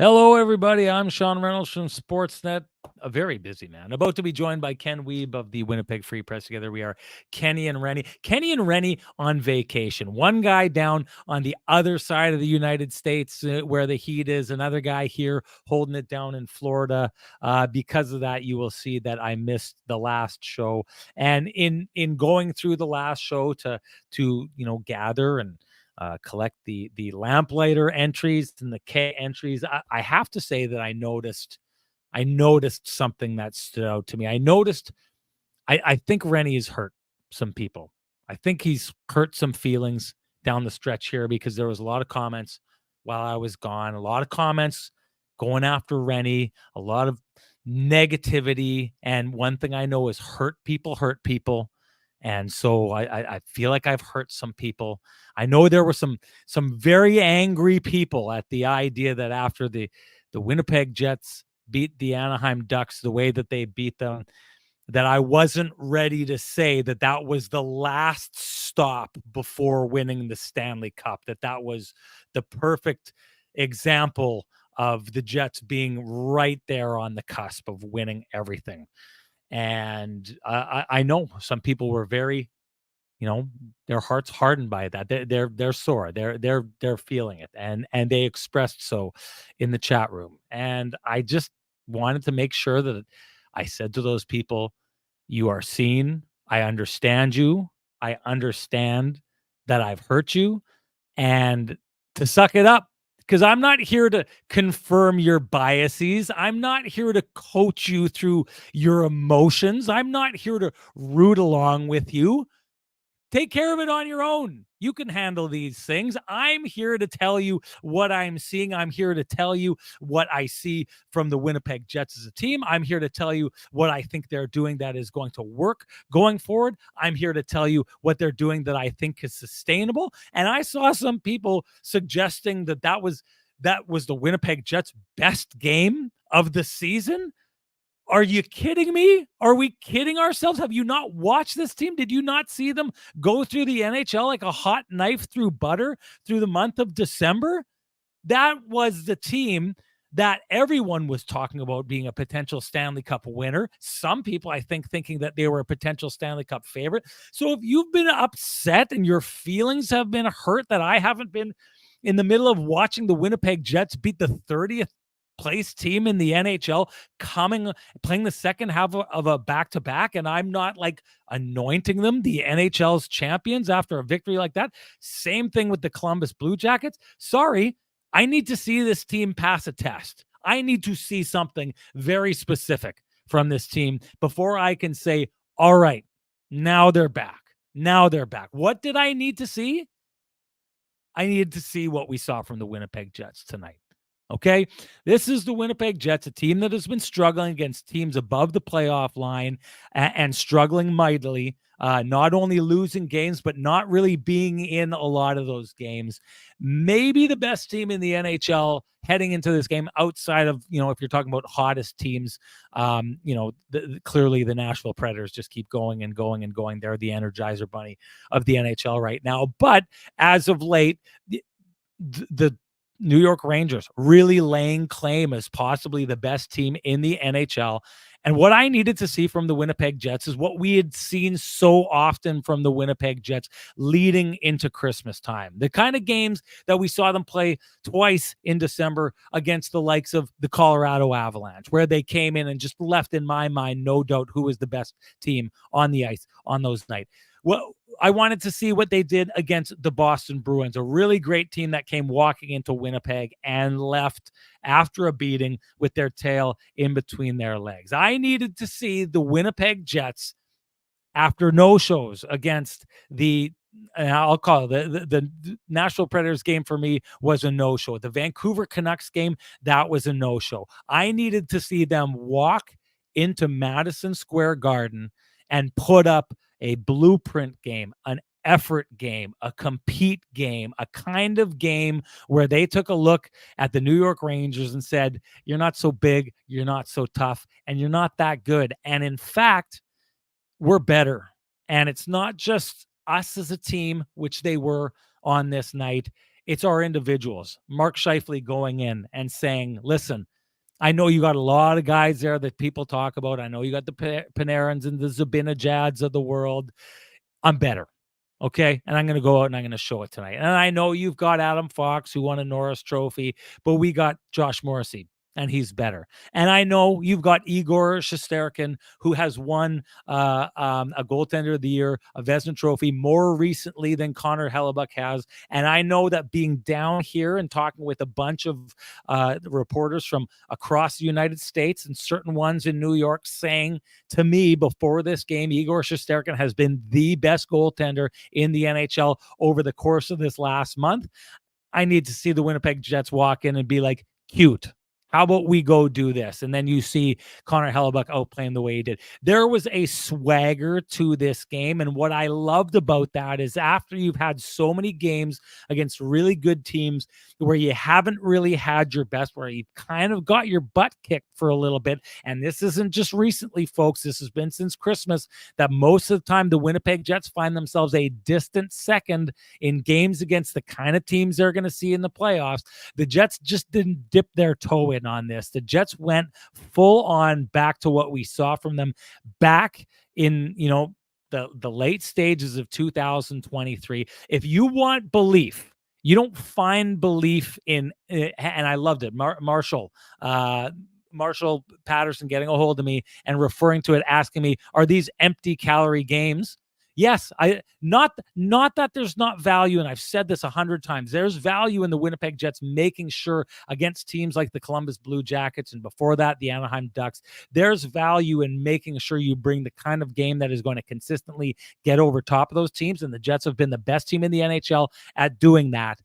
Hello, everybody. I'm Sean Reynolds from Sportsnet, a very busy man, about to be joined by Ken Wiebe of the Winnipeg Free Press. Together we are Kenny and Renny. Kenny and Renny on vacation. One guy down on the other side of the United States where the heat is, another guy here holding it down in Florida. Because of that, you will see that I missed the last show. And in going through the last show to gather and collect the Lamplighter entries and the K entries, I have to say that I noticed something that stood out to me. I think Renny has hurt some people. I think he's hurt some feelings down the stretch here because there was a lot of comments while I was gone, a lot of comments going after Renny, a lot of negativity. And one thing I know is hurt people. And so I feel like I've hurt some people. I know there were some very angry people at the idea that after the Winnipeg Jets beat the Anaheim Ducks the way that they beat them, that I wasn't ready to say that that was the last stop before winning the Stanley Cup, that was the perfect example of the Jets being right there on the cusp of winning everything. And I know some people were very, their hearts hardened by that. They're sore. They're feeling it, and they expressed so in the chat room. And I just wanted to make sure that I said to those people, you are seen. I understand you. I understand that I've hurt you, and to suck it up, because I'm not here to confirm your biases. I'm not here to coach you through your emotions. I'm not here to root along with you. Take care of it on your own. You can handle these things. I'm here to tell you what I'm seeing. I'm here to tell you what I see from the Winnipeg Jets as a team. I'm here to tell you what I think they're doing that is going to work going forward. I'm here to tell you what they're doing that I think is sustainable. And I saw some people suggesting that was the Winnipeg Jets' best game of the season. Are you kidding me? Are we kidding ourselves? Have you not watched this team? Did you not see them go through the NHL like a hot knife through butter through the month of December? That was the team that everyone was talking about being a potential Stanley Cup winner. Some people, I think, thinking that they were a potential Stanley Cup favorite. So if you've been upset and your feelings have been hurt that I haven't been in the middle of watching the Winnipeg Jets beat the 30th place team in the NHL, playing the second half of a back-to-back, and I'm not like anointing them the NHL's champions after a victory like that. Same thing with the Columbus Blue Jackets. Sorry, I need to see this team pass a test. I need to see something very specific from this team before I can say, all right, now they're back. Now they're back. What did I need to see? I needed to see what we saw from the Winnipeg Jets tonight. Okay, this is the Winnipeg Jets, a team that has been struggling against teams above the playoff line and struggling mightily, not only losing games, but not really being in a lot of those games. Maybe the best team in the NHL heading into this game outside of, if you're talking about hottest teams, clearly the Nashville Predators just keep going and going and going. They're the Energizer Bunny of the NHL right now. But as of late, the New York Rangers really laying claim as possibly the best team in the NHL. And what I needed to see from the Winnipeg Jets is what we had seen so often from the Winnipeg Jets leading into Christmas time. The kind of games that we saw them play twice in December against the likes of the Colorado Avalanche, where they came in and just left, in my mind, no doubt who was the best team on the ice on those nights. Well, I wanted to see what they did against the Boston Bruins, a really great team that came walking into Winnipeg and left after a beating with their tail in between their legs. I needed to see the Winnipeg Jets after no-shows against I'll call it the Nashville Predators game. For me, was a no-show. The Vancouver Canucks game, that was a no-show. I needed to see them walk into Madison Square Garden and put up a blueprint game, an effort game, a compete game, a kind of game where they took a look at the New York Rangers and said, you're not so big, you're not so tough, and you're not that good. And in fact, we're better. And it's not just us as a team, which they were on this night. It's our individuals. Mark Scheifele going in and saying, listen, I know you got a lot of guys there that people talk about. I know you got the Panarins and the Zabinajads of the world. I'm better. Okay. And I'm going to go out and I'm going to show it tonight. And I know you've got Adam Fox, who won a Norris Trophy, but we got Josh Morrissey, and he's better. And I know you've got Igor Shesterkin, who has won a goaltender of the year, a Vezina Trophy, more recently than Connor Hellebuyck has. And I know that being down here and talking with a bunch of reporters from across the United States and certain ones in New York saying to me before this game, Igor Shesterkin has been the best goaltender in the NHL over the course of this last month. I need to see the Winnipeg Jets walk in and be like, cute. How about we go do this? And then you see Connor Hellebuyck outplaying the way he did. There was a swagger to this game. And what I loved about that is after you've had so many games against really good teams where you haven't really had your best, where you kind of got your butt kicked for a little bit. And this isn't just recently, folks. This has been since Christmas, that most of the time the Winnipeg Jets find themselves a distant second in games against the kind of teams they're going to see in the playoffs. The Jets just didn't dip their toe in on this. The Jets went full on back to what we saw from them back in, the late stages of 2023. If you want belief, you don't find belief in, and I loved it. Marshall Patterson getting a hold of me and referring to it, asking me, are these empty calorie games? Yes, not that there's not value, and I've said this 100 times. There's value in the Winnipeg Jets making sure against teams like the Columbus Blue Jackets and before that the Anaheim Ducks. There's value in making sure you bring the kind of game that is going to consistently get over top of those teams, and the Jets have been the best team in the NHL at doing that.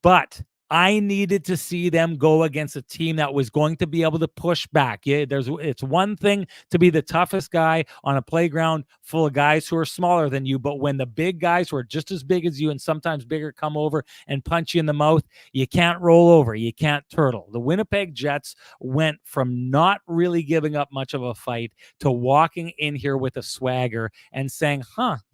But I needed to see them go against a team that was going to be able to push back. Yeah, it's one thing to be the toughest guy on a playground full of guys who are smaller than you, but when the big guys who are just as big as you and sometimes bigger come over and punch you in the mouth, you can't roll over, you can't turtle. The Winnipeg Jets went from not really giving up much of a fight to walking in here with a swagger and saying,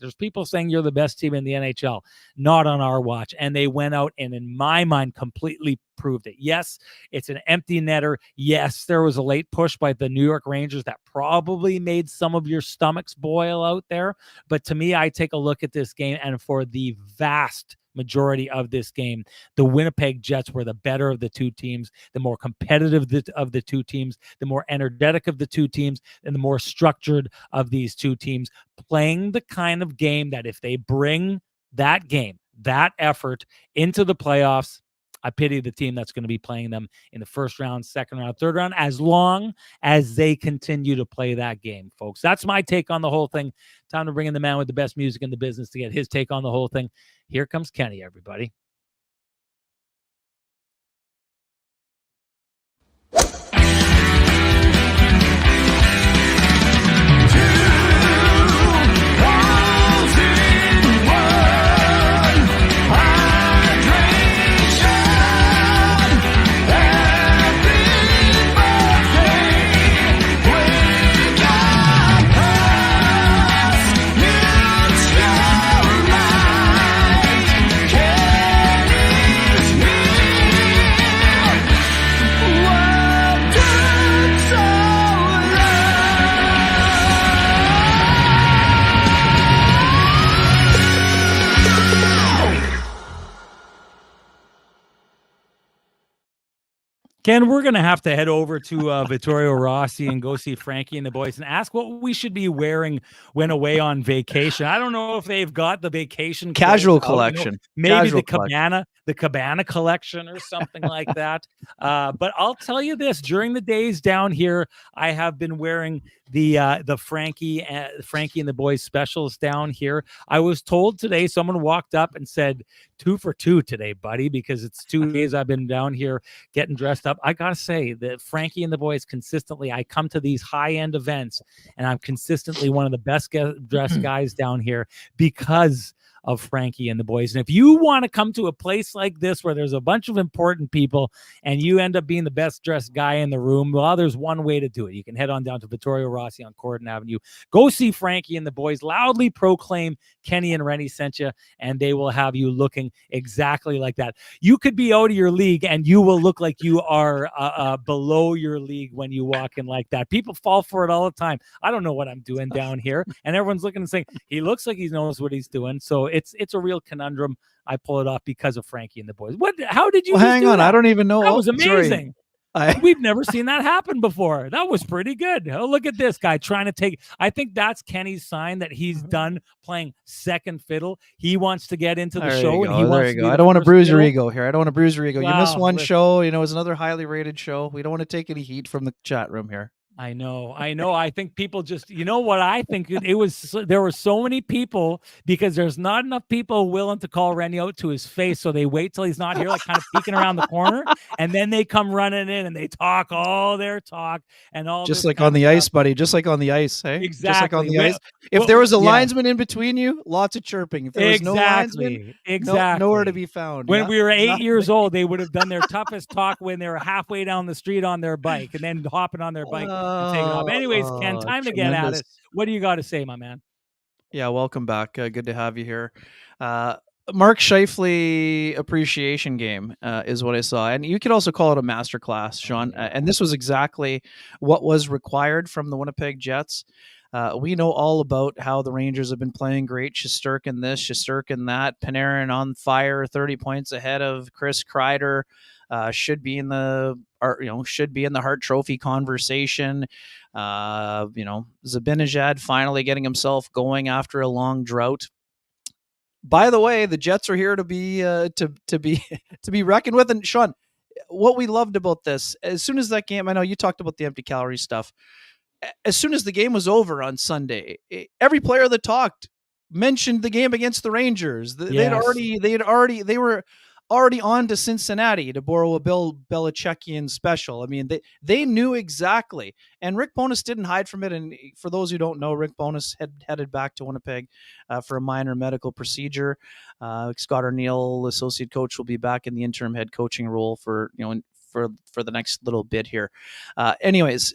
there's people saying you're the best team in the NHL. Not on our watch. And they went out and, in my mind, completely proved it. Yes, it's an empty netter. Yes, there was a late push by the New York Rangers that probably made some of your stomachs boil out there. But to me, I take a look at this game, and for the vast majority of this game, the Winnipeg Jets were the better of the two teams, the more competitive of the two teams, the more energetic of the two teams, and the more structured of these two teams, playing the kind of game that if they bring that game, that effort into the playoffs, I pity the team that's going to be playing them in the first round, second round, third round, as long as they continue to play that game, folks. That's my take on the whole thing. Time to bring in the man with the best music in the business to get his take on the whole thing. Here comes Kenny, everybody. Ken, we're going to have to head over to Vittorio Rossi and go see Frankie and the boys and ask what we should be wearing when away on vacation. I don't know if they've got the vacation casual collection. Maybe casual the cabana collection or something like that. But I'll tell you this, during the days down here, I have been wearing the Frankie and the boys specials down here. I was told today, someone walked up and said, 2 for 2 today, buddy, because it's 2 days I've been down here getting dressed up. I got to say that Frankie and the boys consistently, I come to these high-end events and I'm consistently one of the best dressed guys down here because of Frankie and the boys. And if you want to come to a place like this where there's a bunch of important people and you end up being the best dressed guy in the room, well, there's one way to do it. You can head on down to Vittorio Rossi on Corden Avenue. Go see Frankie and the boys. Loudly proclaim Kenny and Renny sent you, and they will have you looking exactly like that. You could be out of your league, and you will look like you are below your league when you walk in like that. People fall for it all the time. I don't know what I'm doing down here, and everyone's looking and saying he looks like he knows what he's doing. So it's a real conundrum. I pull it off because of Frankie and the boys. What? How did you? Well, hang on, I don't even know. That was amazing. Sorry. We've never seen that happen before. That was pretty good. Oh, look at this guy trying to take. I think that's Kenny's sign that he's done playing second fiddle. He wants to get into the show, and he wants to be I don't want to bruise your ego here. I don't want to bruise your ego. You missed one show. You know, it's another highly rated show. We don't want to take any heat from the chat room here. I know. I think people just, you know what I think? There were so many people because there's not enough people willing to call Renny out to his face. So they wait till he's not here, like kind of peeking around the corner. And then they come running in and they talk all their talk and all just like on the ice, buddy. Just like on the ice. Hey, exactly. Just like on the ice. If there was a linesman in between you, lots of chirping. If there was no linesman, nowhere to be found. When we were 8 years old, they would have done their toughest talk when they were halfway down the street on their bike and then hopping on their bike. Take it off. Anyways, Ken, time to get at it. What do you got to say, my man? Yeah, welcome back. Good to have you here. Mark Scheifele appreciation game is what I saw. And you could also call it a masterclass, Sean. And this was exactly what was required from the Winnipeg Jets. We know all about how the Rangers have been playing great. Shesterkin this, Shesterkin that. Panarin on fire, 30 points ahead of Chris Kreider. Should be in the Hart Trophy conversation. Zibanejad finally getting himself going after a long drought. By the way, the Jets are here to be reckoned with. And Sean, what we loved about this, as soon as that game, I know you talked about the empty calorie stuff. As soon as the game was over on Sunday, every player that talked mentioned the game against the Rangers. They were already on to Cincinnati, to borrow a Bill Belichickian special. I mean, they knew exactly. And Rick Bowness didn't hide from it. And for those who don't know, Rick Bowness headed back to Winnipeg for a minor medical procedure. Scott O'Neill, associate coach, will be back in the interim head coaching role for the next little bit here. Anyways,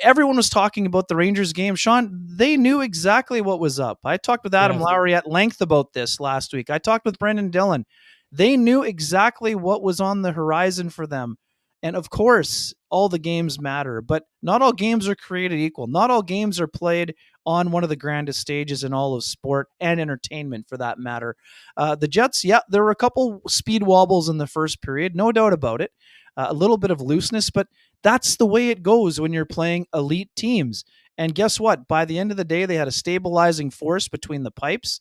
everyone was talking about the Rangers game. Sean, they knew exactly what was up. I talked with Adam Lowry at length about this last week. I talked with Brendan Dillon. They knew exactly what was on the horizon for them. And of course, all the games matter, but not all games are created equal. Not all games are played on one of the grandest stages in all of sport and entertainment, for that matter. The Jets, there were a couple speed wobbles in the first period, no doubt about it. A little bit of looseness, but that's the way it goes when you're playing elite teams. And guess what? By the end of the day, they had a stabilizing force between the pipes.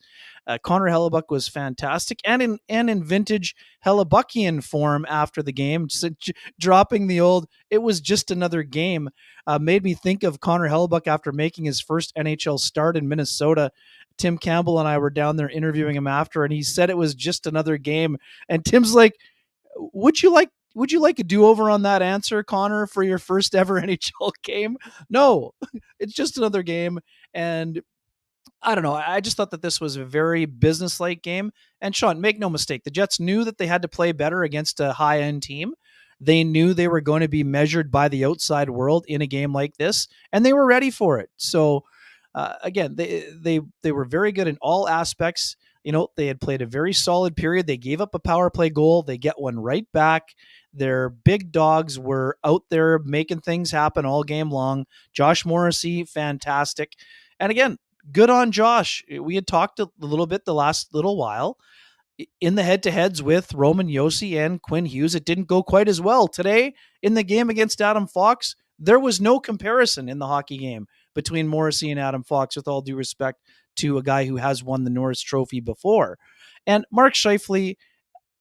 Connor Hellebuyck was fantastic, and in vintage Hellebuckian form after the game, dropping the old "it was just another game" made me think of Connor Hellebuyck after making his first NHL start in Minnesota. Tim Campbell and I were down there interviewing him after, and he said it was just another game. And Tim's like, Would you like a do-over on that answer, Connor, for your first ever NHL game? No, it's just another game. And I don't know. I just thought that this was a very business-like game. And Sean, make no mistake, the Jets knew that they had to play better against a high-end team. They knew they were going to be measured by the outside world in a game like this, and they were ready for it. So, again, they were very good in all aspects. They had played a very solid period. They gave up a power play goal. They get one right back. Their big dogs were out there making things happen all game long. Josh Morrissey, fantastic. And again, good on Josh. We had talked a little bit the last little while. In the head-to-heads with Roman Josi and Quinn Hughes, it didn't go quite as well. Today, in the game against Adam Fox, there was no comparison in the hockey game between Morrissey and Adam Fox, with all due respect to a guy who has won the Norris Trophy before. And Mark Scheifele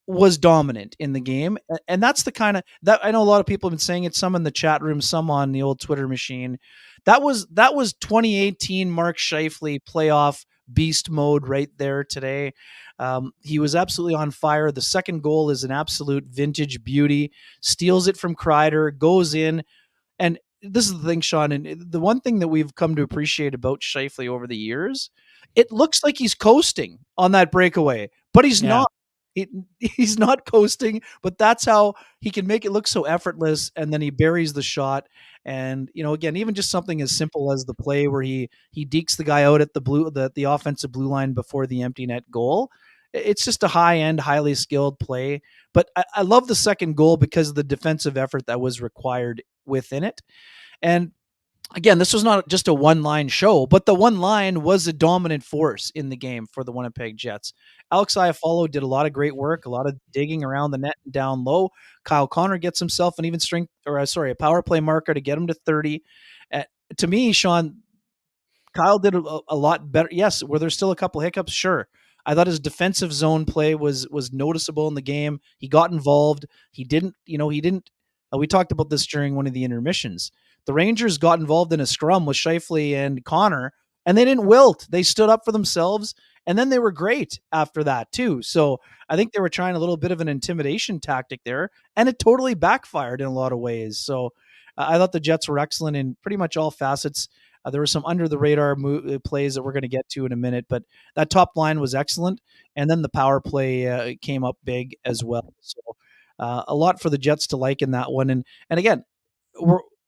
was dominant in the game. And that's the kind of that I know a lot of people have been saying it, some in the chat room, some on the old Twitter machine. That was 2018 Mark Scheifele playoff beast mode right there today. He was absolutely on fire. The second goal is an absolute vintage beauty, steals it from Kreider, goes in. And this is the thing, Sean, and the one thing that we've come to appreciate about Scheifele over the years, it looks like he's coasting on that breakaway, but he's not. He's not coasting, but that's how he can make it look so effortless. And then he buries the shot. And again, even just something as simple as the play where he dekes the guy out at the offensive blue line before the empty net goal. It's just a high end, highly skilled play. But I love the second goal because of the defensive effort that was required within it. And again, this was not just a one-line show, but the one line was a dominant force in the game for the Winnipeg Jets. Alex Iafallo did a lot of great work, a lot of digging around the net and down low. Kyle Connor gets himself an a power play marker to get him to 30. To me, Sean, Kyle did a lot better. Yes, were there still a couple hiccups? Sure. I thought his defensive zone play was noticeable in the game. He got involved. He didn't. We talked about this during one of the intermissions. The Rangers got involved in a scrum with Scheifele and Connor, and they didn't wilt. They stood up for themselves, and then they were great after that too. So I think they were trying a little bit of an intimidation tactic there, and it totally backfired in a lot of ways. So I thought the Jets were excellent in pretty much all facets. There were some under the radar plays that we're going to get to in a minute, but that top line was excellent. And then the power play came up big as well. So a lot for the Jets to like in that one. And again,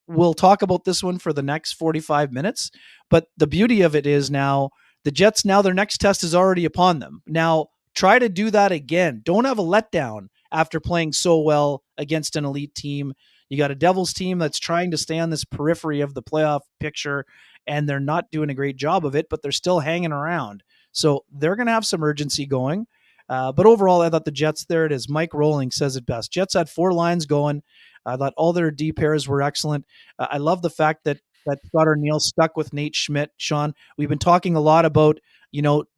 we'll talk about this one for the next 45 minutes. But the beauty of it is now the Jets, their next test is already upon them. Now try to do that again. Don't have a letdown after playing so well against an elite team. You got a Devils team that's trying to stay on this periphery of the playoff picture, and they're not doing a great job of it, but they're still hanging around. So they're going to have some urgency going. But overall, I thought the Jets, there it is. Mike Rowling says it best. Jets had 4 lines going. I thought all their D pairs were excellent. I love the fact that Scott O'Neill stuck with Nate Schmidt. Sean, we've been talking a lot about,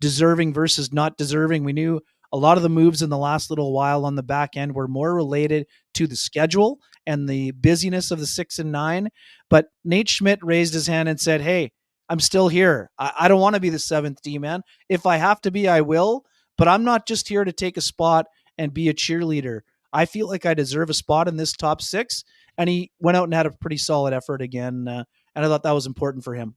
deserving versus not deserving. We knew a lot of the moves in the last little while on the back end were more related to the schedule and the busyness of the 6 and 9. But Nate Schmidt raised his hand and said, hey, I'm still here. I don't want to be the 7th D man. If I have to be, I will. But I'm not just here to take a spot and be a cheerleader. I feel like I deserve a spot in this top 6. And he went out and had a pretty solid effort again. And I thought that was important for him.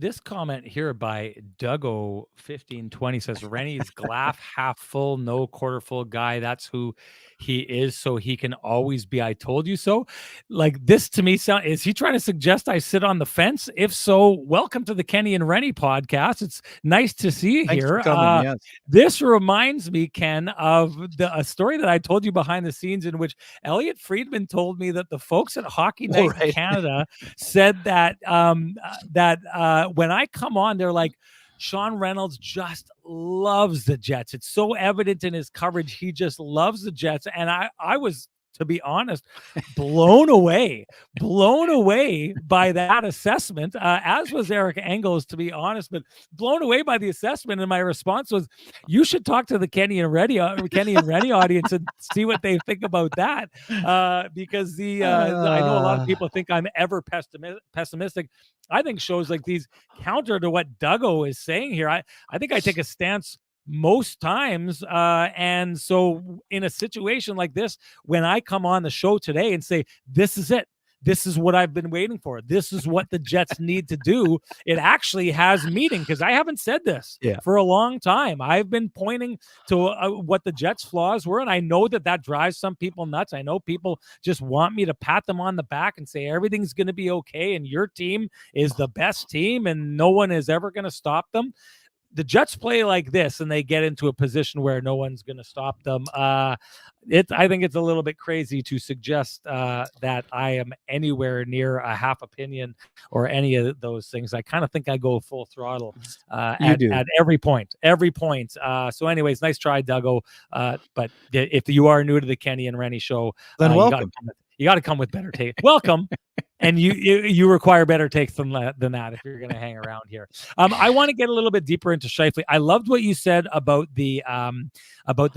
This comment here by Duggo1520 says Rennie's glass half full, no quarter full guy. That's who he is, so he can always be I told you so. Like, this to me is he trying to suggest I sit on the fence? If so, welcome to the Kenny and Rennie podcast. It's nice to see you Thanks here. For coming, yes. This reminds me, Ken, of a story that I told you behind the scenes, in which Elliot Friedman told me that the folks at Hockey Night in Canada said that when I come on, they're like, Sean Reynolds just loves the Jets. It's so evident in his coverage. He just loves the Jets. And I was, to be honest, blown away by that assessment, as was Eric Engels, to be honest, but blown away by the assessment. And my response was, you should talk to the Kenny and Rennie audience and see what they think about that. Because I know a lot of people think I'm ever pessimistic. I think shows like these counter to what Duggo is saying here. I think I take a stance most times. And so in a situation like this, when I come on the show today and say, this is it, this is what I've been waiting for, this is what the Jets need to do, it actually has meaning, because I haven't said this for a long time. I've been pointing to what the Jets' flaws were, and I know that drives some people nuts. I know people just want me to pat them on the back and say everything's going to be okay and your team is the best team and no one is ever going to stop them. The Jets play like this and they get into a position where no one's going to stop them. I think it's a little bit crazy to suggest that I am anywhere near a half opinion or any of those things. I kind of think I go full throttle at every point. So anyways, nice try, Duggo. But if you are new to the Kenny and Rennie show, then welcome. You got to come with better taste. Welcome. And you require better takes than that if you're going to hang around here. I want to get a little bit deeper into Scheifele. I loved what you said about the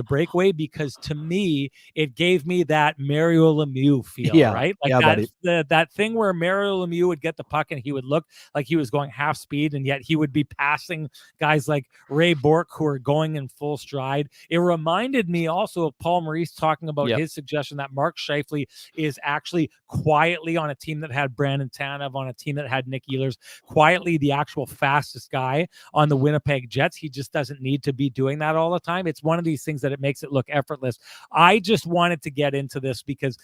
breakaway, because to me it gave me that Mario Lemieux feel, right? Like that thing where Mario Lemieux would get the puck and he would look like he was going half speed, and yet he would be passing guys like Ray Bourque who are going in full stride. It reminded me also of Paul Maurice talking about his suggestion that Mark Scheifele is actually quietly on a team that that had Brandon Tanev, on a team that had Nick Ehlers, quietly the actual fastest guy on the Winnipeg Jets. He just doesn't need to be doing that all the time. It's one of these things that it makes it look effortless. I just wanted to get into this because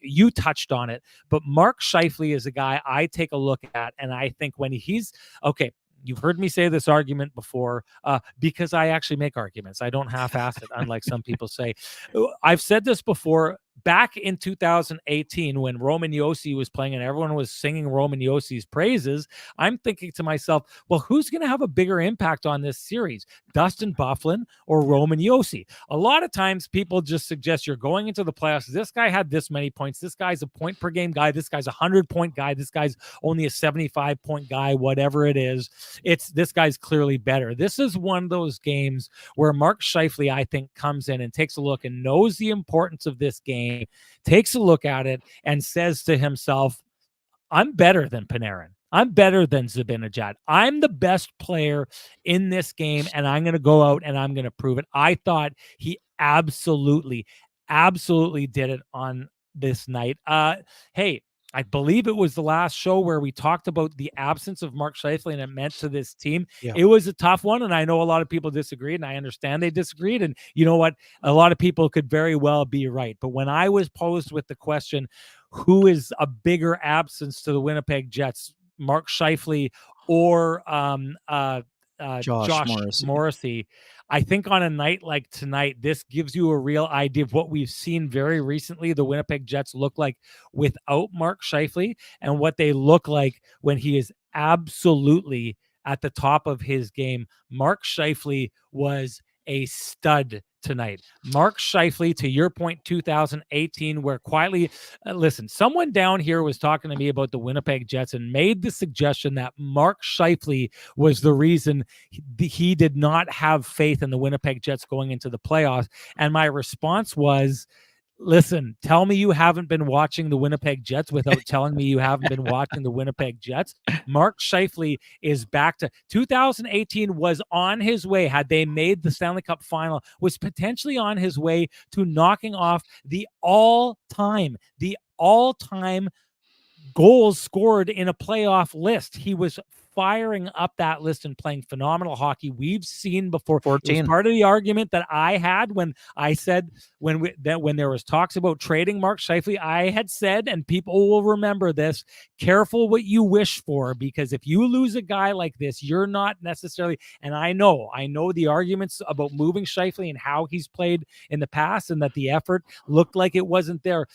you touched on it, but Mark Scheifele is a guy I take a look at, and I think when he's okay, you've heard me say this argument before, because I actually make arguments. I don't half-ass it, unlike some people say. I've said this before. Back in 2018, when Roman Josi was playing and everyone was singing Roman Josi's praises, I'm thinking to myself, well, who's going to have a bigger impact on this series, Dustin Byfuglien or Roman Josi? A lot of times people just suggest you're going into the playoffs. This guy had this many points. This guy's a point per game guy. This guy's a 100-point guy. This guy's only a 75-point guy, whatever it is. This guy's clearly better. This is one of those games where Mark Scheifele, I think, comes in and takes a look and knows the importance of this game, takes a look at it and says to himself, I'm better than Panarin. I'm better than Zibanejad. I'm the best player in this game, and I'm going to go out and I'm going to prove it. I thought he absolutely did it on this night. Hey, I believe it was the last show where we talked about the absence of Mark Scheifele and it meant to this team. Yeah. It was a tough one, and I know a lot of people disagreed, and I understand they disagreed. And you know what? A lot of people could very well be right. But when I was posed with the question, who is a bigger absence to the Winnipeg Jets, Mark Scheifele or Josh Morrissey, I think on a night like tonight, this gives you a real idea of what we've seen very recently the Winnipeg Jets look like without Mark Scheifele and what they look like when he is absolutely at the top of his game. Mark Scheifele was a stud tonight. Mark Scheifele, to your point, 2018, where quietly, listen, someone down here was talking to me about the Winnipeg Jets and made the suggestion that Mark Scheifele was the reason he did not have faith in the Winnipeg Jets going into the playoffs. And my response was, listen, tell me you haven't been watching the Winnipeg Jets without telling me you haven't been watching the Winnipeg Jets. Mark Scheifele is back to 2018 was on his way. Had they made the Stanley Cup final, was potentially on his way to knocking off the all-time goals scored in a playoff list. He was firing up that list and playing phenomenal hockey we've seen before. 14. It was part of the argument that I had when I said when there was talks about trading Mark Scheifele, I had said, and people will remember this, careful what you wish for, because if you lose a guy like this, you're not necessarily, and I know the arguments about moving Scheifele and how he's played in the past and that the effort looked like it wasn't there.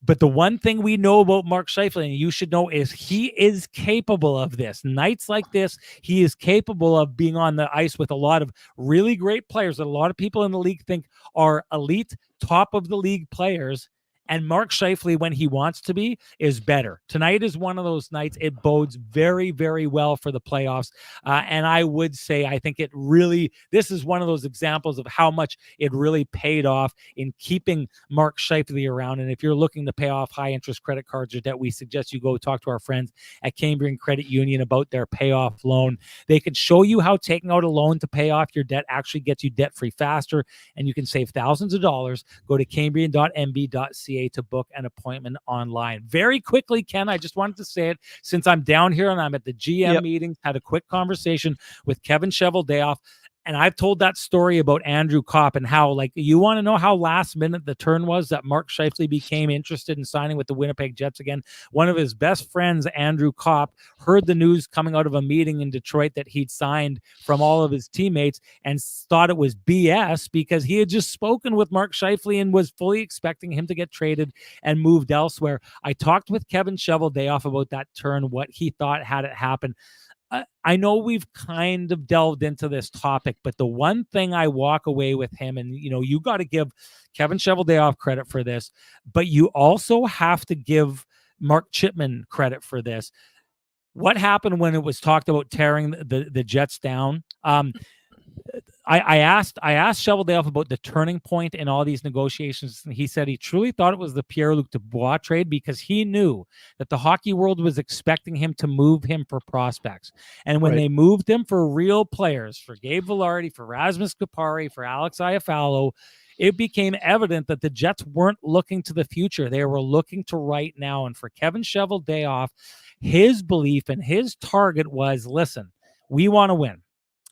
But the one thing we know about Mark Scheifele, and you should know, is he is capable of this. Nights like this, he is capable of being on the ice with a lot of really great players that a lot of people in the league think are elite, top of the league players. And Mark Scheifele, when he wants to be, is better. Tonight is one of those nights. It bodes very, very well for the playoffs. And I would say, I think this is one of those examples of how much it really paid off in keeping Mark Scheifele around. And if you're looking to pay off high interest credit cards or debt, we suggest you go talk to our friends at Cambrian Credit Union about their payoff loan. They can show you how taking out a loan to pay off your debt actually gets you debt free faster, and you can save thousands of dollars. Go to cambrian.mb.ca to book an appointment online. Very quickly, Ken, I just wanted to say it since I'm down here and I'm at the GM meetings, had a quick conversation with Kevin Cheveldayoff. And I've told that story about Andrew Kopp and how, like, you want to know how last minute the turn was that Mark Scheifele became interested in signing with the Winnipeg Jets again. One of his best friends, Andrew Kopp, heard the news coming out of a meeting in Detroit that he'd signed from all of his teammates and thought it was BS because he had just spoken with Mark Scheifele and was fully expecting him to get traded and moved elsewhere. I talked with Kevin Cheveldayoff about that turn, what he thought had it happen. I know we've kind of delved into this topic, but the one thing I walk away with him, and you got to give Kevin Cheveldayoff credit for this, but you also have to give Mark Chipman credit for this. What happened when it was talked about tearing the Jets down? I asked Cheveldayoff about the turning point in all these negotiations, and he said he truly thought it was the Pierre-Luc Dubois trade because he knew that the hockey world was expecting him to move him for prospects. And when they moved him for real players, for Gabe Vilardi, for Rasmus Kupari, for Alex Iafallo, it became evident that the Jets weren't looking to the future. They were looking to right now. And for Kevin Cheveldayoff, his belief and his target was, listen, we want to win.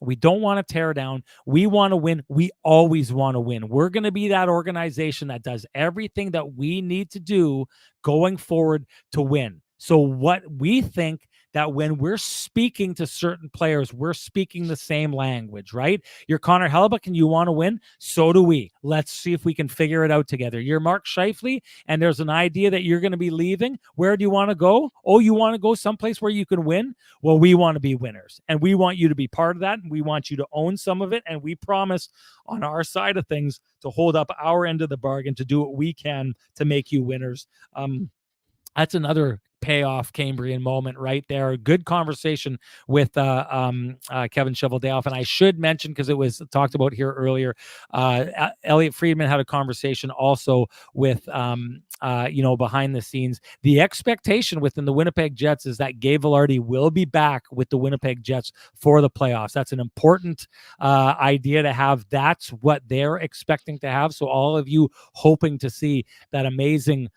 We don't want to tear down. We want to win. We always want to win. We're going to be that organization that does everything that we need to do going forward to win. So what we think that when we're speaking to certain players, we're speaking the same language, right? You're Connor Hellebuyck and you want to win. So do we. Let's see if we can figure it out together. You're Mark Scheifele and there's an idea that you're going to be leaving. Where do you want to go? Oh, you want to go someplace where you can win? Well, we want to be winners and we want you to be part of that. And we want you to own some of it. And we promise on our side of things to hold up our end of the bargain, to do what we can to make you winners. That's another payoff Cambrian moment right there. Good conversation with Kevin Cheveldayoff. And I should mention, because it was talked about here earlier, Elliot Friedman had a conversation also with, behind the scenes. The expectation within the Winnipeg Jets is that Gabe Vilardi will be back with the Winnipeg Jets for the playoffs. That's an important idea to have. That's what they're expecting to have. So all of you hoping to see that amazing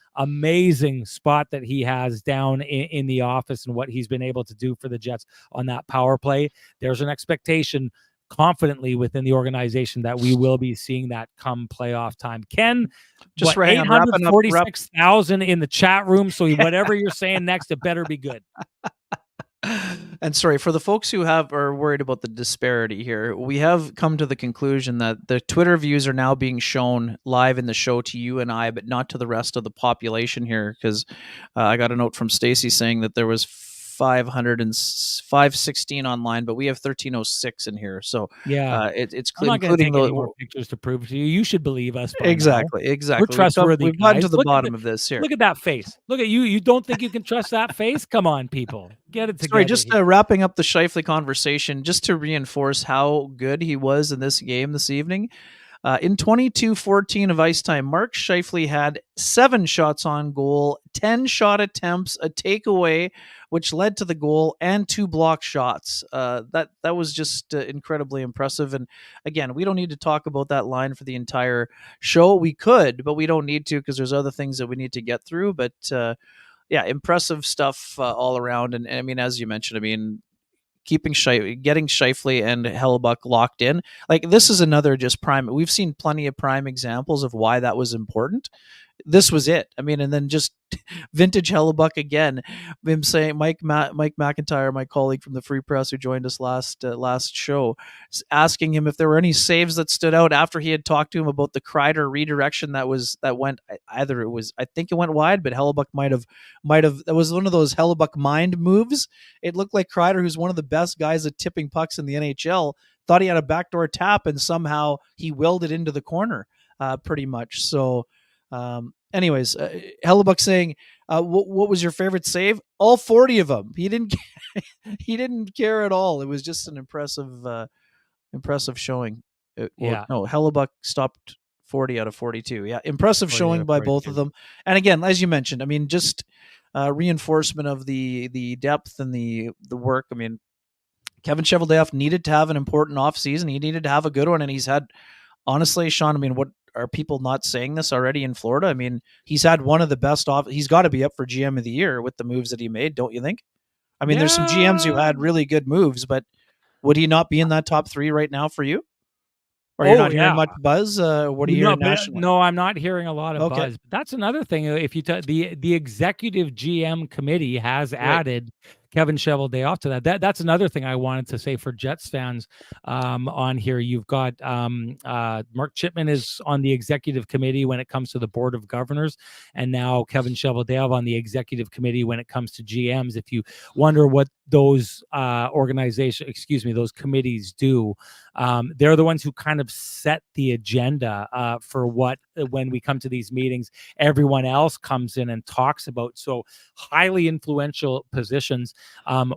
spot that he has down in the office and what he's been able to do for the Jets on that power play, there's an expectation confidently within the organization that we will be seeing that come playoff time. Ken, just 846,000 in the chat room. So whatever you're saying next, it better be good. And sorry, for the folks who are worried about the disparity here, we have come to the conclusion that the Twitter views are now being shown live in the show to you and I, but not to the rest of the population here, because I got a note from Stacy saying that there was 516 online, but we have 1306 in here. So yeah, it's I'm not going to take any more pictures to prove to you. You should believe us. Exactly. We're trustworthy. We've gotten to the bottom of this here. Look at that face. Look at you. You don't think you can trust that face? Come on, people. Get it together. Sorry, just wrapping up the Scheifele conversation, just to reinforce how good he was in this game this evening. In 22-14 of ice time, Mark Scheifele had 7 shots on goal, 10 shot attempts, a takeaway, which led to the goal, and 2 block shots. That was just incredibly impressive. And again, we don't need to talk about that line for the entire show. We could, but we don't need to, because there's other things that we need to get through. But yeah, impressive stuff all around. And I mean, as you mentioned, I mean, getting Scheifele and Hellebuyck locked in, like, this is another just prime. We've seen plenty of prime examples of why that was important. This was it. I mean, and then just vintage Hellebuyck again. Him saying, Mike McIntyre, my colleague from the Free Press who joined us last show, asking him if there were any saves that stood out after he had talked to him about the Kreider redirection that went, either it was, I think it went wide, but Hellebuyck might have that was one of those Hellebuyck mind moves. It looked like Kreider, who's one of the best guys at tipping pucks in the NHL, thought he had a backdoor tap and somehow he willed it into the corner, pretty much. So anyways, Hellebuyck saying, what was your favorite save? All 40 of them. He didn't care at all. It was just an impressive showing. Hellebuyck stopped 40 out of 42. Yeah, impressive showing by both of them. And again, as you mentioned, I mean, just reinforcement of the depth and the work. I mean, Kevin Cheveldayoff needed to have an important offseason. He needed to have a good one, and he's had, honestly, Sean, I mean, what are people not saying this already in Florida? I mean, he's had one of the best he's got to be up for GM of the year with the moves that he made, don't you think? I mean, there's some GMs who had really good moves, but would he not be in that top 3 right now for you? Or you're not hearing much buzz? What are you hearing nationally? No, I'm not hearing a lot of buzz. But that's another thing. If you the executive GM committee has added Kevin Cheveldayoff to that. That's another thing I wanted to say for Jets fans on here. You've got Mark Chipman is on the executive committee when it comes to the board of governors, and now Kevin Cheveldayoff on the executive committee when it comes to GMs. If you wonder what those those committees do, they're the ones who kind of set the agenda for what, when we come to these meetings, everyone else comes in and talks about. So highly influential positions.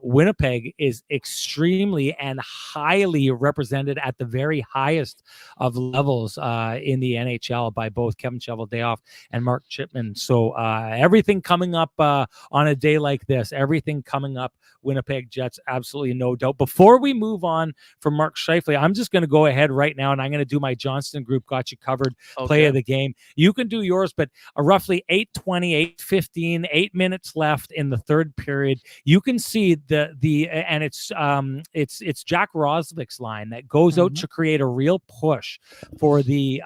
Winnipeg is extremely and highly represented at the very highest of levels in the NHL by both Kevin Cheveldayoff and Mark Chipman. So everything coming up on a day like this, everything coming up Winnipeg Winnipeg Jets, absolutely no doubt. Before we move on from Mark Scheifele, I'm just going to go ahead right now, and I'm going to do my Johnston Group Got You Covered play of the game. You can do yours, but roughly 8:20, 8:15, 8 minutes left in the third period. You can see and it's Jack Roslovich's line that goes out to create a real push for the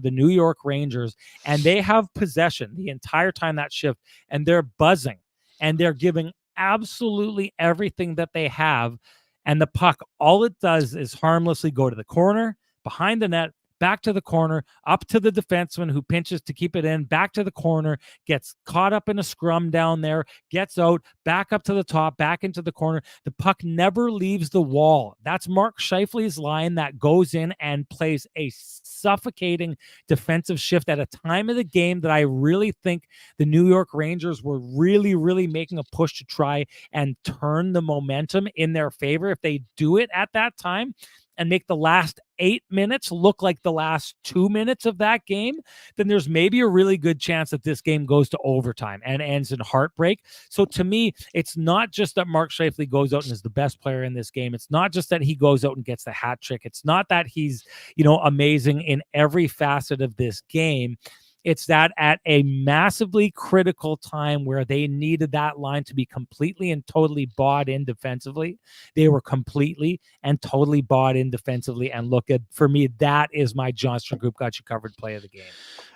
New York Rangers, and they have possession the entire time that shift, and they're buzzing, and they're giving absolutely everything that they have, and the puck, all it does is harmlessly go to the corner, behind the net, back to the corner, up to the defenseman who pinches to keep it in, back to the corner, gets caught up in a scrum down there, gets out, back up to the top, back into the corner. The puck never leaves the wall. That's Mark Scheifele's line that goes in and plays a suffocating defensive shift at a time of the game that I really think the New York Rangers were really, really making a push to try and turn the momentum in their favor. If they do it at that time and make the last 8 minutes look like the last 2 minutes of that game, then there's maybe a really good chance that this game goes to overtime and ends in heartbreak. So to me, it's not just that Mark Scheifele goes out and is the best player in this game. It's not just that he goes out and gets the hat trick. It's not that he's, amazing in every facet of this game. It's that at a massively critical time where they needed that line to be completely and totally bought in defensively, they were completely and totally bought in defensively. And look at, for me, that is my Johnston Group Got You Covered play of the game.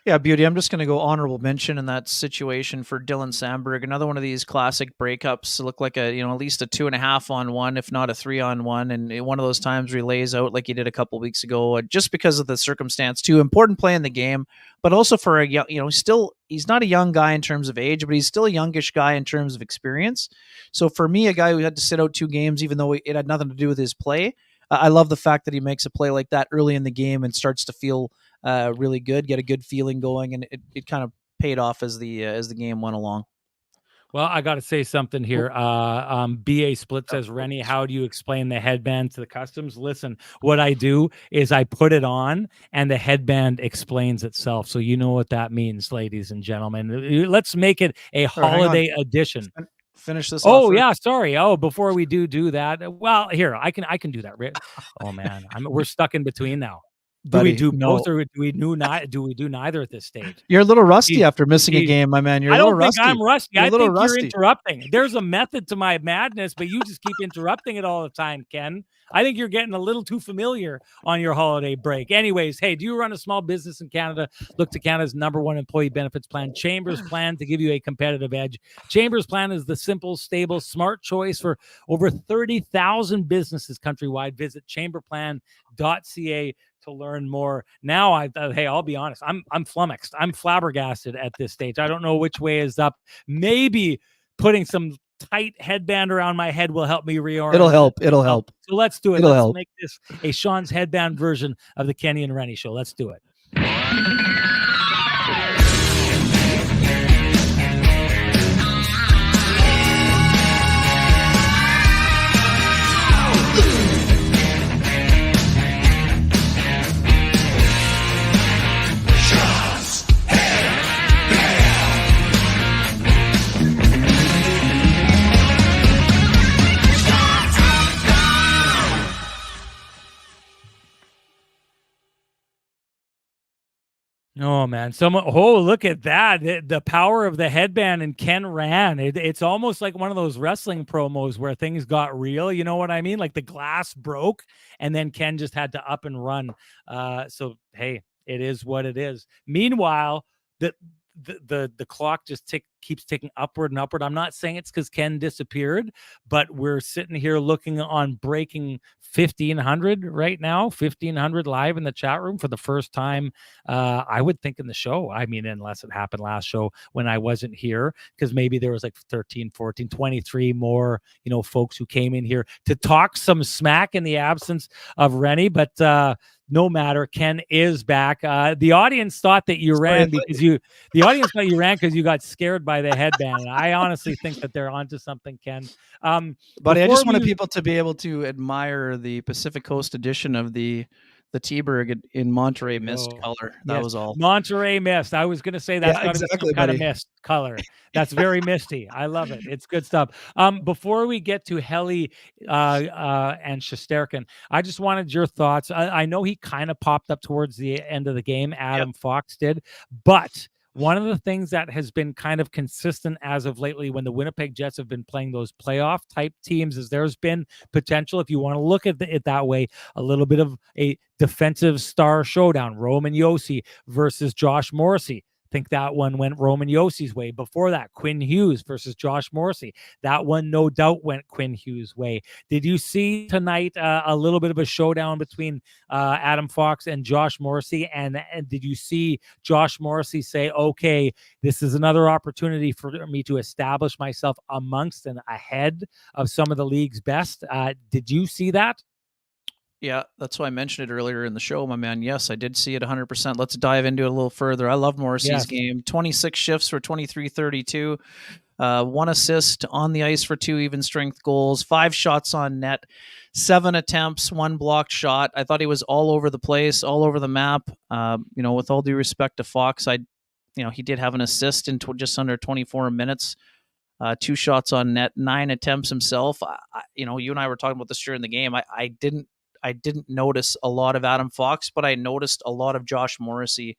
Yeah, Beauty. I'm just going to go honorable mention in that situation for Dylan Sandberg. Another one of these classic breakups. Look like at least a 2.5 on 1, if not a 3 on 1. And one of those times where he lays out like he did a couple of weeks ago, just because of the circumstance too. Important play in the game, but also for a young, he's not a young guy in terms of age, but he's still a youngish guy in terms of experience. So for me, a guy who had to sit out 2 games, even though it had nothing to do with his play, I love the fact that he makes a play like that early in the game and starts to feel really good, get a good feeling going, and it kind of paid off as the game went along. Well, I got to say something here. BA Split says, Renny, how do you explain the headband to the customs? Listen, what I do is I put it on and the headband explains itself. So you know what that means, ladies and gentlemen. Let's make it a holiday edition. Finish this. Oh yeah, sorry. Oh, before we do that, well, here I can do that. Oh man, we're stuck in between now. Buddy, do we do both, or do we do neither at this stage? You're a little rusty after missing a game, my man. You're a little rusty. I'm rusty. I think you're interrupting. There's a method to my madness, but you just keep interrupting it all the time, Ken. I think you're getting a little too familiar on your holiday break. Anyways, hey, do you run a small business in Canada? Look to Canada's #1 employee benefits plan, Chambers Plan, to give you a competitive edge. Chambers Plan is the simple, stable, smart choice for over 30,000 businesses countrywide. Visit chamberplan.ca to learn more. Now, I'll be honest, I'm flummoxed. I'm flabbergasted at this stage. I don't know which way is up. Maybe putting some tight headband around my head will help me reorient. It'll help. So let's do it. Let's make this a Sean's headband version of the Kenny and Renny show. Let's do it. Oh man, look at that. The power of the headband, and Ken ran. It's almost like one of those wrestling promos where things got real. You know what I mean? Like the glass broke and then Ken just had to up and run. So hey, it is what it is. Meanwhile, the clock just keeps ticking upward and upward. I'm not saying it's because Ken disappeared, but we're sitting here looking on breaking 1,500 right now, 1,500 live in the chat room for the first time, I would think, in the show. I mean, unless it happened last show when I wasn't here, because maybe there was like 13, 14, 23 more, folks who came in here to talk some smack in the absence of Renny, but no matter, Ken is back. The audience thought that you ran because you got scared by the headband. And I honestly think that they're onto something, Ken. But I just wanted people to be able to admire the Pacific Coast edition of the the T-Berg in Monterey mist Oh, color. That yes. was all. Monterey mist. I was going to say that's Yeah, got to be exactly, some kind of buddy. mist color. That's very misty. I love it. It's good stuff. Before we get to Helly and Shesterkin, I just wanted your thoughts. I know he kind of popped up towards the end of the game. Adam Fox did, but one of the things that has been kind of consistent as of lately when the Winnipeg Jets have been playing those playoff type teams is there's been potential, if you want to look at it that way, a little bit of a defensive star showdown. Roman Josi versus Josh Morrissey. Think that one went Roman Yossi's way. Before that, Quinn Hughes versus Josh Morrissey. That one, no doubt, went Quinn Hughes' way. Did you see tonight a little bit of a showdown between Adam Fox and Josh Morrissey? And did you see Josh Morrissey say, okay, this is another opportunity for me to establish myself amongst and ahead of some of the league's best? Did you see that? Yeah, that's why I mentioned it earlier in the show, my man. Yes, I did see it 100%. Let's dive into it a little further. I love Morrissey's game. 26 shifts for 23-32. 1 assist on the ice for 2 even strength goals, 5 shots on net, 7 attempts, 1 blocked shot. I thought he was all over the place, all over the map. With all due respect to Fox, he did have an assist in just under 24 minutes. 2 shots on net, 9 attempts himself. You and I were talking about this during the game. I didn't notice a lot of Adam Fox, but I noticed a lot of Josh Morrissey.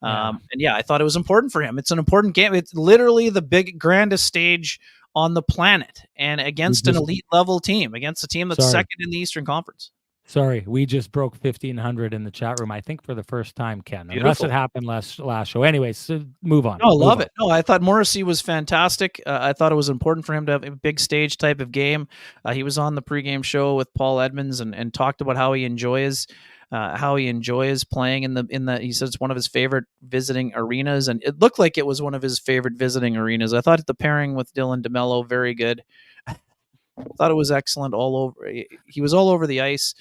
And I thought it was important for him. It's an important game. It's literally the grandest stage on the planet, and against an elite level team, against a team that's second in the Eastern Conference. Sorry, we just broke 1,500 in the chat room, I think for the first time, Ken. Beautiful. Unless it happened last show. Anyways, so move on. No, love it. No, I thought Morrissey was fantastic. I thought it was important for him to have a big stage type of game. He was on the pregame show with Paul Edmonds and talked about how he enjoys playing in the. He says it's one of his favorite visiting arenas, and it looked like it was one of his favorite visiting arenas. I thought the pairing with Dylan DeMello very good. Thought it was excellent all over. He was all over the ice,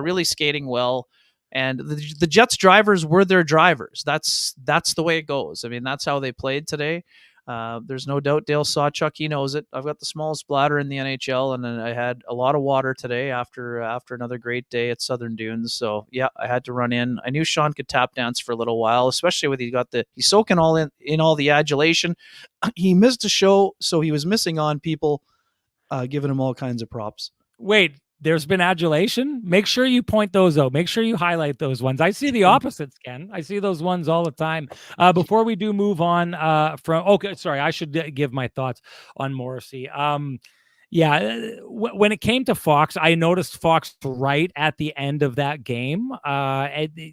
really skating well. And the Jets drivers were their drivers. That's the way it goes. I mean, that's how they played today. There's no doubt Dale Sawchuk, he knows it. I've got the smallest bladder in the NHL, and I had a lot of water today after another great day at Southern Dunes. So yeah, I had to run in. I knew Sean could tap dance for a little while, especially with he's soaking all in all the adulation. He missed a show, so he was missing on people. Giving him all kinds of props. Wait, there's been adulation? Make sure you point those out. Make sure you highlight those ones. I see the opposites, Ken. I see those ones all the time. Before we do move on I should give my thoughts on Morrissey. When it came to Fox, I noticed Fox right at the end of that game.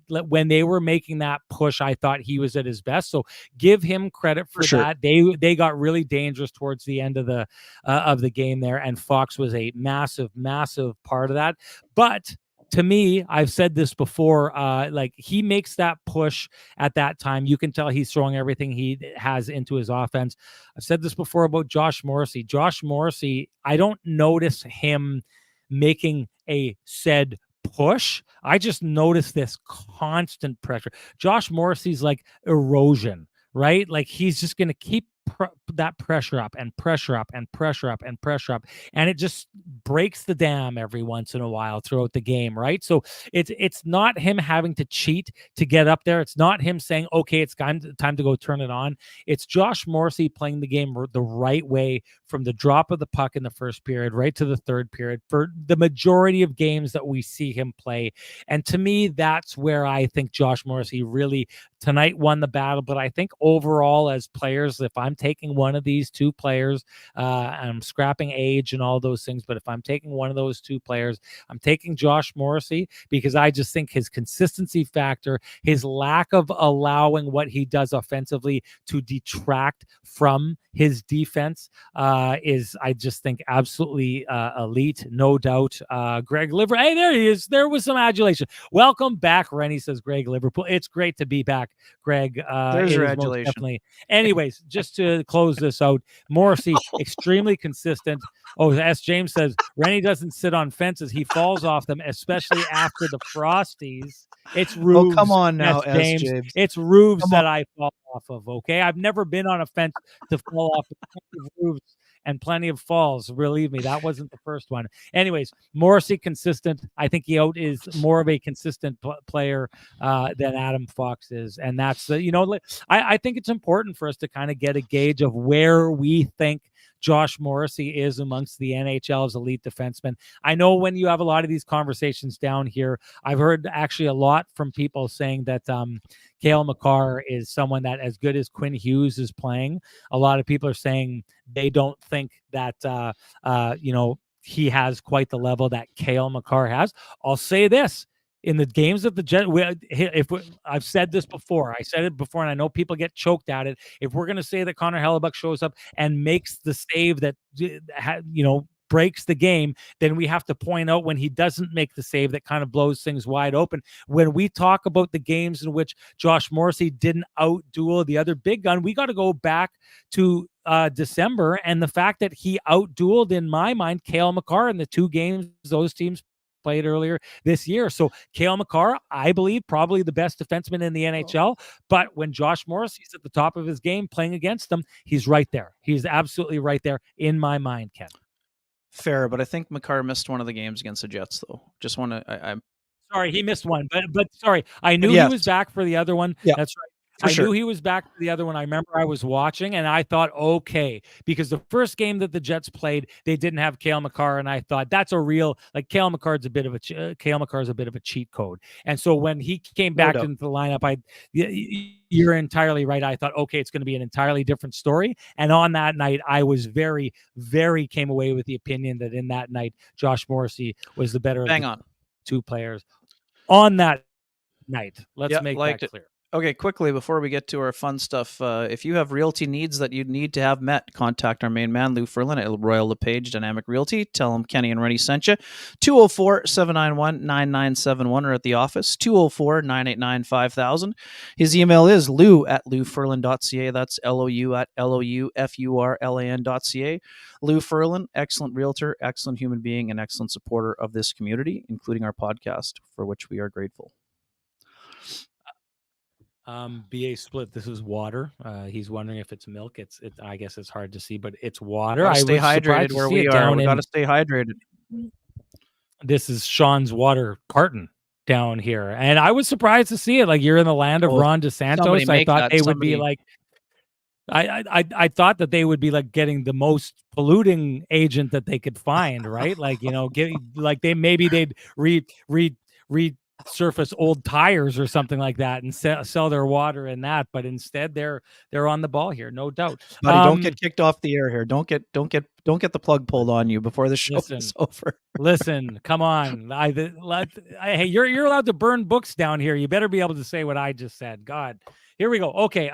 When they were making that push, I thought he was at his best. So give him credit for that. They got really dangerous towards the end of the game there, and Fox was a massive, massive part of that. But to me, I've said this before, he makes that push at that time. You can tell he's throwing everything he has into his offense. I've said this before about Josh Morrissey. Josh Morrissey, I don't notice him making a said push. I just notice this constant pressure. Josh Morrissey's like erosion, right? Like he's just going to keep that pressure up and pressure up and pressure up and pressure up, and it just breaks the dam every once in a while throughout the game, right? So it's not him having to cheat to get up there. It's not him saying, okay, it's time to go turn it on. It's Josh Morrissey playing the game the right way from the drop of the puck in the first period right to the third period for the majority of games that we see him play. And to me, that's where I think Josh Morrissey really tonight won the battle. But I think overall as players, if I'm taking one of these two players, I'm scrapping age and all those things, but if I'm taking one of those two players, I'm taking Josh Morrissey, because I just think his consistency factor, his lack of allowing what he does offensively to detract from his defense is, I just think, absolutely elite, no doubt. Greg Liverpool, hey, there he is. There was some adulation. Welcome back, Renny, says Greg Liverpool. It's great to be back, Greg. There's your adulation. Definitely. Anyways, just to close this out, Morrissey, extremely consistent. Oh, as James says, Renny doesn't sit on fences. He falls off them, especially after the Frosties. It's roofs. Oh, come on now, James. James. It's roofs that I fall off of. Okay, I've never been on a fence to fall off with plenty of roofs and plenty of falls. Believe me, that wasn't the first one. Anyways, Morrissey consistent. I think he is more of a consistent player than Adam Fox is, and that's I think it's important for us to kind of get a gauge of where we think Josh Morrissey is amongst the NHL's elite defensemen. I know when you have a lot of these conversations down here, I've heard actually a lot from people saying that Cale Makar is someone that, as good as Quinn Hughes is playing, a lot of people are saying they don't think that he has quite the level that Cale Makar has. I'll say this. In the games of the Jets, I've said this before. I said it before, and I know people get choked at it. If we're going to say that Connor Hellebuyck shows up and makes the save that, breaks the game, then we have to point out when he doesn't make the save that kind of blows things wide open. When we talk about the games in which Josh Morrissey didn't outduel the other big gun, we got to go back to December, and the fact that he outdueled, in my mind, Cale Makar in the 2 games those teams played earlier this year. So Cale Makar, I believe, probably the best defenseman in the NHL. But when Josh Morrissey's at the top of his game playing against him, he's right there. He's absolutely right there in my mind, Ken. Fair, but I think Makar missed one of the games against the Jets, though. Just want to. I'm sorry, he missed one, but sorry, I knew he was back for the other one. Yeah. That's right. I knew he was back for the other one. I remember I was watching, and I thought, okay, because the first game that the Jets played, they didn't have Cale Makar, and I thought that's a real, like, Cale Makar's a bit of a cheat code. And so when he came back into the lineup, you're entirely right. I thought, okay, it's going to be an entirely different story. And on that night, I was very, very came away with the opinion that in that night, Josh Morrissey was the better of the 2 players on that night. Let's make that clear. Okay, quickly, before we get to our fun stuff, if you have realty needs that you need to have met, contact our main man, Lou Ferlin at Royal LePage Dynamic Realty. Tell him Kenny and Renny sent you. 204-791-9971 or at the office, 204-989-5000. His email is lou@louferlin.ca. That's LOU@LOUFURLAN.ca. Lou Ferlin, excellent realtor, excellent human being, and excellent supporter of this community, including our podcast, for which we are grateful. BA Split, this is water. He's wondering if it's milk. I guess it's hard to see, but it's water. Gotta stay hydrated where we are. We got to stay hydrated. This is Sean's water carton down here, and I was surprised to see it. Like, you're in the land of Ron DeSantos. I thought they would be like, I thought that they would be like getting the most polluting agent that they could find, right? Like, they'd resurface old tires or something like that and sell their water in that, but instead they're on the ball here, no doubt. Buddy, don't get kicked off the air here. Don't get the plug pulled on you before the show is over. Listen, come on. Hey, you're allowed to burn books down here. You better be able to say what I just said. God, here we go. Okay,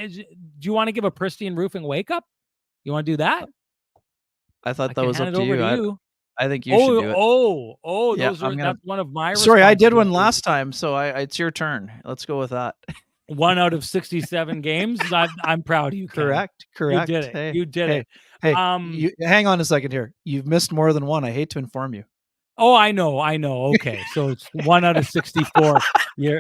do you want to give a Pristine Roofing wake up? You want to do that? I thought that was up to you. I think you should do it. That's one of my. Sorry, I did one last time, so it's your turn. Let's go with that. 1 out of 67 games. I'm proud of you. Ken. Correct. You did it. Hey, you did it. Hey, hang on a second here. You've missed more than one. I hate to inform you. Oh, I know. Okay, so it's 1 out of 64. You're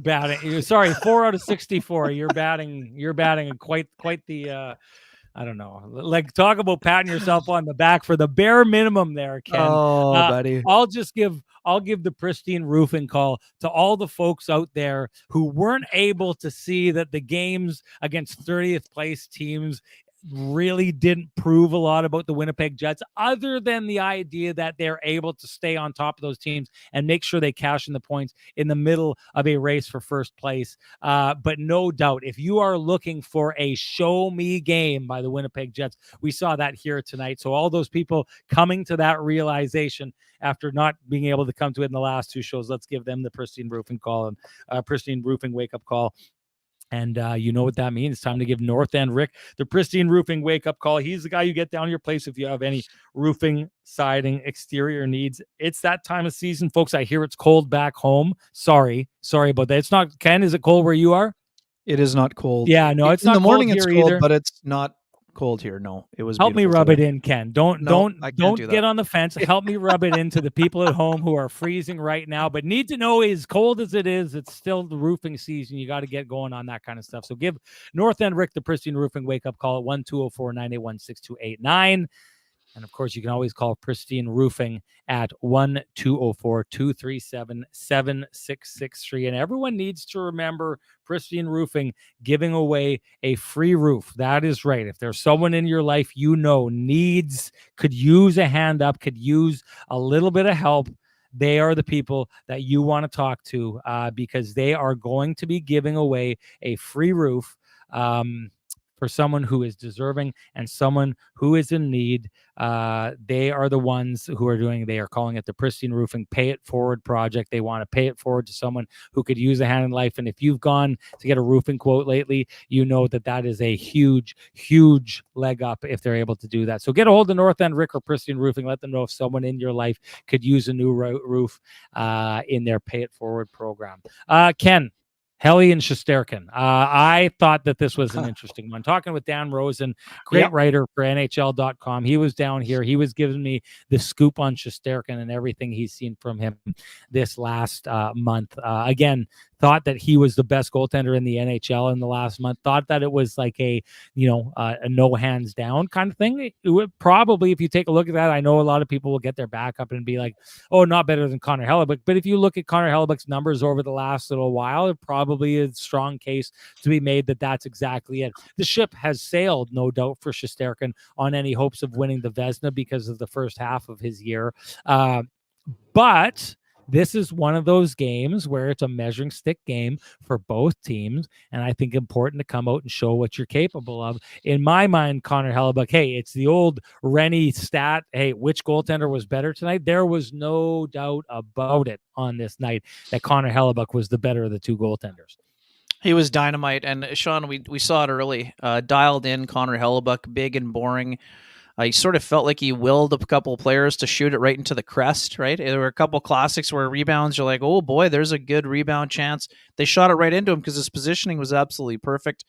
batting. Sorry, 4 out of 64. You're batting quite the. I don't know. Like, talk about patting yourself on the back for the bare minimum there, Ken. Oh, buddy. I'll give the Pristine Roofing call to all the folks out there who weren't able to see that the games against 30th place teams really didn't prove a lot about the Winnipeg Jets, other than the idea that they're able to stay on top of those teams and make sure they cash in the points in the middle of a race for first place. But no doubt, if you are looking for a show me game by the Winnipeg Jets, we saw that here tonight. So all those people coming to that realization after not being able to come to it in the last 2 shows, let's give them the Pristine Roofing call and Pristine Roofing wake-up call. And you know what that means. It's time to give North End Rick the Pristine Roofing wake-up call. He's the guy you get down your place if you have any roofing, siding, exterior needs. It's that time of season, folks. I hear it's cold back home. Sorry about that. It's not. Ken, is it cold where you are? It is not cold. Yeah, no, it's in not the morning. cold It's here cold, either. But it's not cold here. No, it was Help me beautiful rub today. it in, Ken. Don't No, I can't do that. get on the fence. Help me rub it into the people at home who are freezing right now, but need to know as cold as it is, it's still the roofing season. You got to get going on that kind of stuff. So give North End Rick the Pristine Roofing wake up call at 1-204-981-6289. And of course, you can always call Pristine Roofing at 1-204-237-7663. And everyone needs to remember Pristine Roofing giving away a free roof. That is right. If there's someone in your life you know could use a hand up, could use a little bit of help, they are the people that you want to talk to because they are going to be giving away a free roof for someone who is deserving and someone who is in need. They are the ones who are they are calling it the Pristine Roofing Pay It Forward project. They want to pay it forward to someone who could use a hand in life. And if you've gone to get a roofing quote lately, you know that is a huge, huge leg up if they're able to do that. So get a hold of North End Rick or Pristine Roofing. Let them know if someone in your life could use a new roof in their Pay It Forward program. Ken, Helly and Shesterkin. I thought that this was an interesting one. Talking with Dan Rosen, great writer for NHL.com. He was down here. He was giving me the scoop on Shesterkin and everything he's seen from him this last month. Again, thought that he was the best goaltender in the NHL in the last month. Thought that it was like a no hands down kind of thing. It would probably, if you take a look at that, I know a lot of people will get their back up and be like, oh, not better than Connor Hellebuyck. But if you look at Connor Hellebuyck's numbers over the last little while, it probably is a strong case to be made that that's exactly it. The ship has sailed, no doubt, for Shesterkin on any hopes of winning the Vezina because of the first half of his year. But this is one of those games where it's a measuring stick game for both teams. And I think important to come out and show what you're capable of. In my mind, Connor Hellebuyck, hey, it's the old Renny stat. Hey, which goaltender was better tonight? There was no doubt about it on this night that Connor Hellebuyck was the better of the two goaltenders. He was dynamite. And Sean, we saw it early. Dialed in Connor Hellebuyck, big and boring. He sort of felt like he willed a couple of players to shoot it right into the crest, right? There were a couple of classics where rebounds, you're like, oh boy, there's a good rebound chance. They shot it right into him because his positioning was absolutely perfect.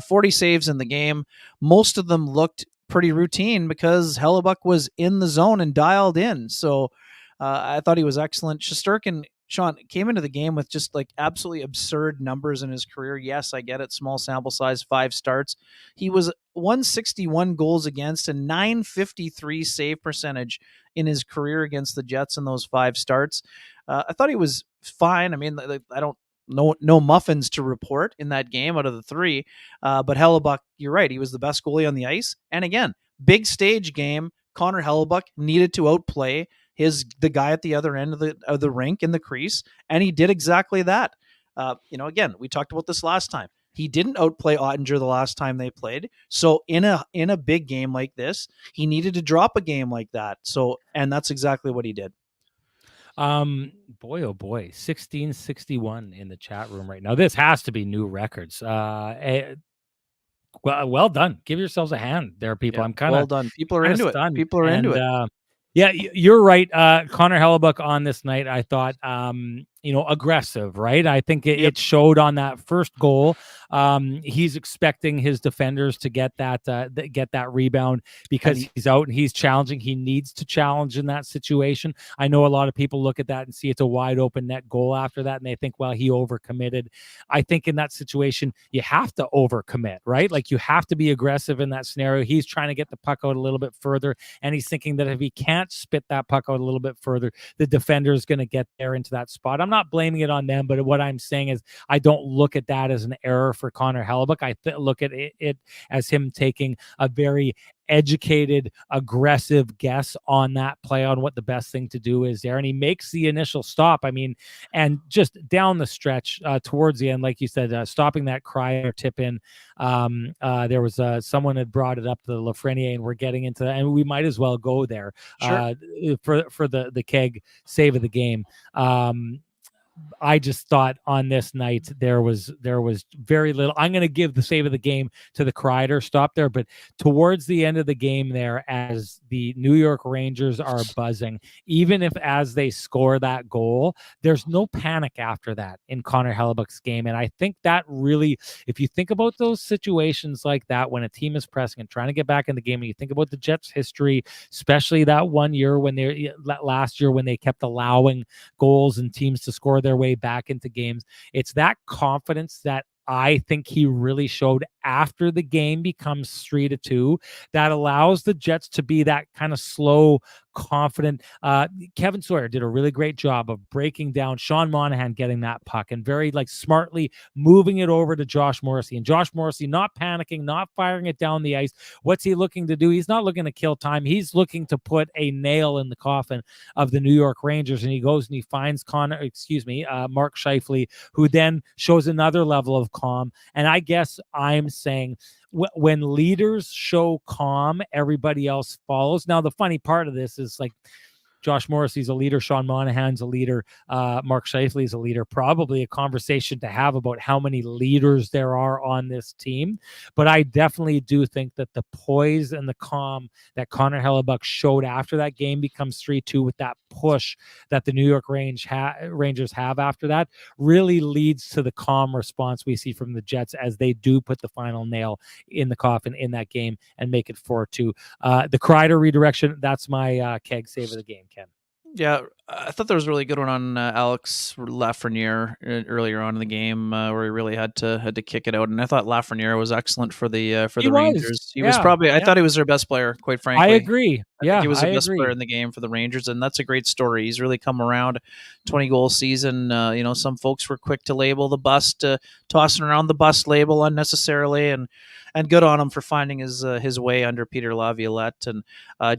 40 saves in the game. Most of them looked pretty routine because Hellebuyck was in the zone and dialed in. So I thought he was excellent. Shesterkin, Sean, came into the game with just like absolutely absurd numbers in his career. Yes, I get it. Small sample size, 5 starts. He was 161 goals against and 953 save percentage in his career against the Jets in those 5 starts. I thought he was fine. I mean, I don't no muffins to report in that game out of the 3. But Hellebuyck, you're right. He was the best goalie on the ice. And again, big stage game. Connor Hellebuyck needed to outplay the guy at the other end of the rink in the crease, and he did exactly that. Again, we talked about this last time. He didn't outplay Ottinger the last time they played. So in a big game like this, he needed to drop a game like that. So, and that's exactly what he did. Boy, oh boy, 1661 in the chat room right now. This has to be new records. Well done. Give yourselves a hand there, people. Yeah, I'm kind of well done. People are into stunned. it. People are into it. Yeah, you're right. Connor Hellebuyck on this night, I thought, aggressive, right? I think it showed on that first goal. He's expecting his defenders to get that rebound because he's out and he's challenging. He needs to challenge in that situation. I know a lot of people look at that and see it's a wide open net goal after that, and they think, well, he overcommitted. I think in that situation, you have to overcommit, right? Like you have to be aggressive in that scenario. He's trying to get the puck out a little bit further, and he's thinking that if he can't spit that puck out a little bit further, the defender is going to get there into that spot. I'm not blaming it on them, but what I'm saying is I don't look at that as an error for Connor Hellebuyck. I look at it as him taking a very educated, aggressive guess on that play on what the best thing to do is there. And he makes the initial stop. I mean, and just down the stretch towards the end, like you said, stopping that Cryer tip in. There was someone had brought it up to Lafreniere, and we're getting into that, and we might as well go there. Sure. For the keg save of the game. I just thought on this night there was very little. I'm going to give the save of the game to the Kreider stop there, but towards the end of the game there, as the New York Rangers are buzzing, even if as they score that goal, there's no panic after that in Connor Hellebuyck's game. And I think that really, if you think about those situations like that, when a team is pressing and trying to get back in the game, and you think about the Jets' history, especially that one year when last year when they kept allowing goals and teams to score their way back into games, it's that confidence that I think he really showed after the game becomes 3-2 that allows the Jets to be that kind of slow, confident. Kevin Sawyer did a really great job of breaking down Sean Monahan getting that puck and very smartly moving it over to Josh Morrissey, and Josh Morrissey not panicking, not firing it down the ice. What's he looking to do? He's not looking to kill time. He's looking to put a nail in the coffin of the New York Rangers, and he goes and he finds Mark Scheifele, who then shows another level of calm. And I guess I'm saying when leaders show calm, everybody else follows. Now, the funny part of this is Josh Morrissey's a leader, Sean Monahan's a leader, Mark Scheifele is a leader. Probably a conversation to have about how many leaders there are on this team. But I definitely do think that the poise and the calm that Connor Hellebuyck showed after that game becomes 3-2 with that push that the New York Rangers have after that really leads to the calm response we see from the Jets as they do put the final nail in the coffin in that game and make it 4-2. The Kreider redirection, that's my keg save of the game, Ken. Yeah, I thought there was a really good one on Alex Lafreniere earlier on in the game where he really had to kick it out, and I thought Lafreniere was excellent for the Rangers. He was probably I thought he was their best player, quite frankly. I agree. I think he was the best player in the game for the Rangers, and that's a great story. He's really come around. 20-goal season. Some folks were quick to label the bust, tossing around the bust label unnecessarily, and good on him for finding his way under Peter Laviolette. And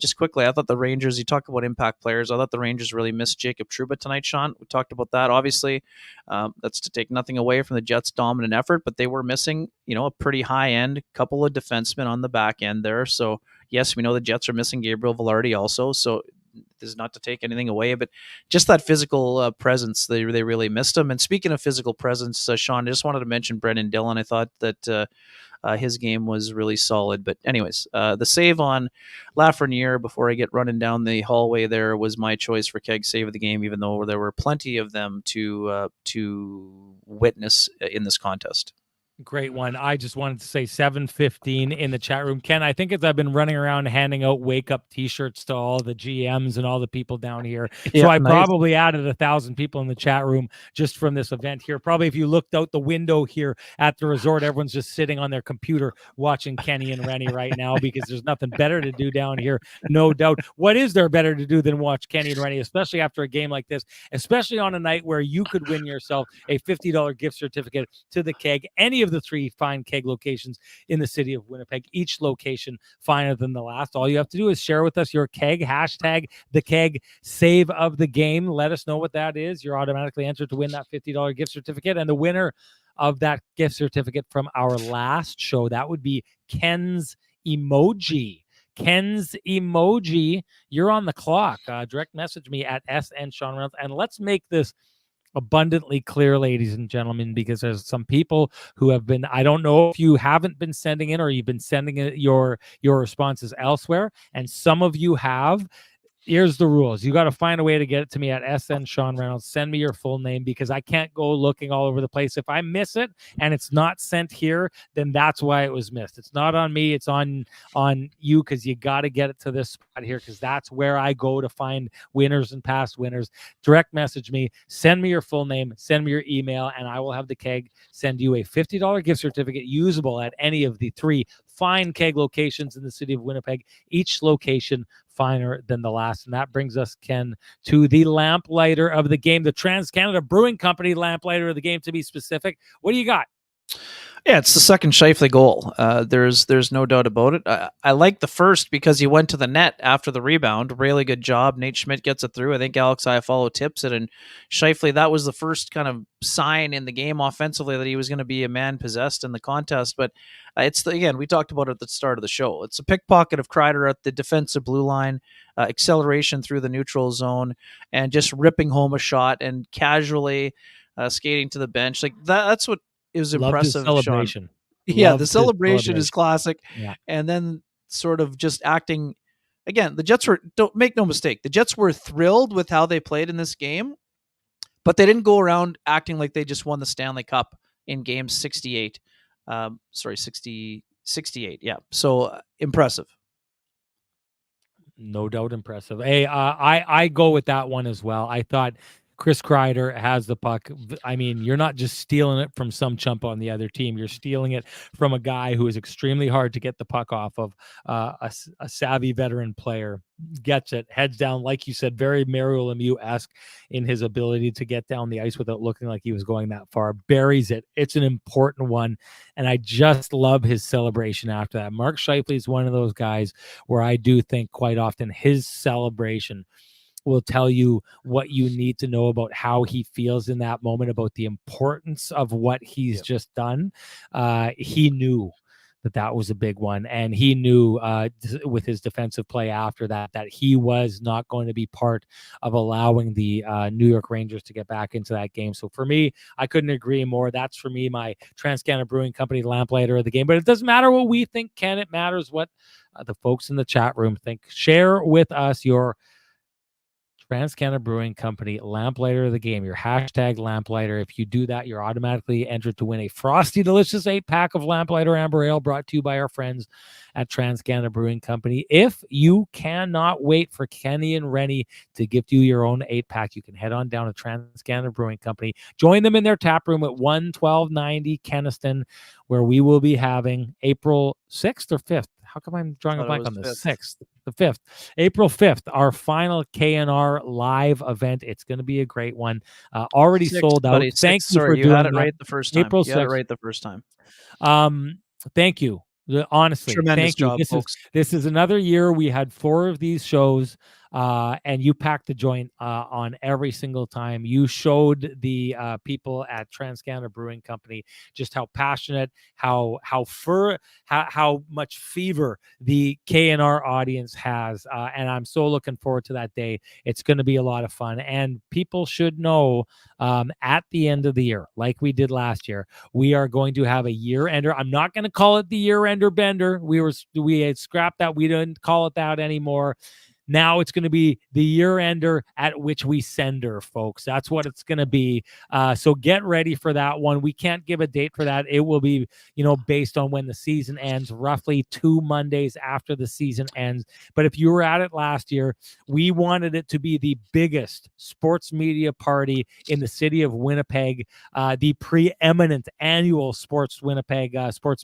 just quickly, I thought the Rangers, you talk about impact players, I thought the Rangers really missed Jacob Trouba tonight, Sean. We talked about that. Obviously, that's to take nothing away from the Jets' dominant effort, but they were missing, a pretty high-end couple of defensemen on the back end there. So, yes, we know the Jets are missing Gabriel Velarde also, so this is not to take anything away, but just that physical presence, they really missed him. And speaking of physical presence, Sean, I just wanted to mention Brendan Dillon. I thought that his game was really solid. But anyways, the save on Lafreniere before I get running down the hallway there was my choice for keg save of the game, even though there were plenty of them to witness in this contest. Great one. I just wanted to say 7:15 in the chat room. Ken, I think as I've been running around handing out wake up t-shirts to all the GMs and all the people down here. Yeah, so I nice. Probably added 1,000 people in the chat room just from this event here. Probably if you looked out the window here at the resort, everyone's just sitting on their computer watching Kenny and Renny right now because there's nothing better to do down here. No doubt. What is there better to do than watch Kenny and Renny, especially after a game like this, especially on a night where you could win yourself a $50 gift certificate to the Keg, any of the 3 fine Keg locations in the city of Winnipeg, each location finer than the last. All you have to do is share with us your Keg, hashtag the Keg save of the game. Let us know what that is. You're automatically entered to win that $50 gift certificate. And the winner of that gift certificate from our last show, that would be Ken's Emoji. Ken's Emoji, you're on the clock. Direct message me at SN Sean Reynolds, and let's make this abundantly clear, ladies and gentlemen, because there's some people who have been, I don't know if you haven't been sending in or you've been sending your responses elsewhere, and some of you have. Here's the rules. You got to find a way to get it to me at SN Sean Reynolds. Send me your full name because I can't go looking all over the place. If I miss it and it's not sent here, then that's why it was missed. It's not on me. It's on you because you got to get it to this spot here because that's where I go to find winners and past winners. Direct message me. Send me your full name. Send me your email, and I will have the Keg send you a $50 gift certificate usable at any of the 3 fine Keg locations in the city of Winnipeg. Each location finer than the last. And that brings us, Ken, to the Lamplighter of the game, the Trans-Canada Brewing Company Lamplighter of the game, to be specific. What do you got? Yeah, it's the second Scheifele goal. There's no doubt about it. I like the first because he went to the net after the rebound. Really good job. Nate Schmidt gets it through. I think Alex Iafallo tips it. And Scheifele, that was the first kind of sign in the game offensively that he was going to be a man possessed in the contest. But again, we talked about it at the start of the show. It's a pickpocket of Kreider at the defensive blue line, acceleration through the neutral zone, and just ripping home a shot and casually skating to the bench. Like that's what is Loved his impressive, Sean. celebration. Yeah, Loved the his celebration is classic. Yeah. And then sort of just acting again, the Jets were, don't make no mistake, the Jets were thrilled with how they played in this game, but they didn't go around acting like they just won the Stanley Cup in game 68. 68. Yeah. So impressive. No doubt impressive. Hey, I go with that one as well. I thought Chris Kreider has the puck. I mean, you're not just stealing it from some chump on the other team. You're stealing it from a guy who is extremely hard to get the puck off of. A savvy veteran player gets it, heads down, like you said, very Mario Lemieux-esque in his ability to get down the ice without looking like he was going that far. Buries it. It's an important one, and I just love his celebration after that. Mark Scheifele is one of those guys where I do think quite often his celebration will tell you what you need to know about how he feels in that moment, about the importance of what he's just done. He knew that was a big one, and he knew with his defensive play after that he was not going to be part of allowing the New York Rangers to get back into that game. So for me, I couldn't agree more. That's for me my TransCanada Brewing Company Lamplighter of the game. But it doesn't matter what we think, Ken. It matters what the folks in the chat room think. Share with us your TransCanada Brewing Company Lamplighter of the game, your hashtag Lamplighter. If you do that, you're automatically entered to win a frosty, delicious 8-pack of Lamplighter Amber Ale brought to you by our friends at TransCanada Brewing Company. If you cannot wait for Kenny and Renny to gift you your own 8-pack, you can head on down to TransCanada Brewing Company. Join them in their tap room at 11290 Kenniston, where we will be having April 6th or 5th. How come I'm drawing a blank on this? 6th. The 5th, April 5th, our final KNR live event. It's going to be a great one. Already sold out. Buddy, Thank you sorry, for you doing had it that. right the first time. April 6th. You had it right the first time. Thank you. Honestly, tremendous thank you. job, folks. This is another year. We had 4 of these shows, and you packed the joint on every single time. You showed the people at TransCanada Brewing Company just how passionate, how much fever the KNR audience has, and I'm so looking forward to that day. It's going to be a lot of fun, and people should know at the end of the year, like we did last year, we are going to have a year ender. I'm not going to call it the year ender bender. We had scrapped that. We didn't call it that anymore. Now it's going to be the year ender at which we sender, folks. That's what it's going to be. So get ready for that one. We can't give a date for that. It will be, based on when the season ends, roughly 2 Mondays after the season ends. But if you were at it last year, we wanted it to be the biggest sports media party in the city of Winnipeg, the preeminent annual sports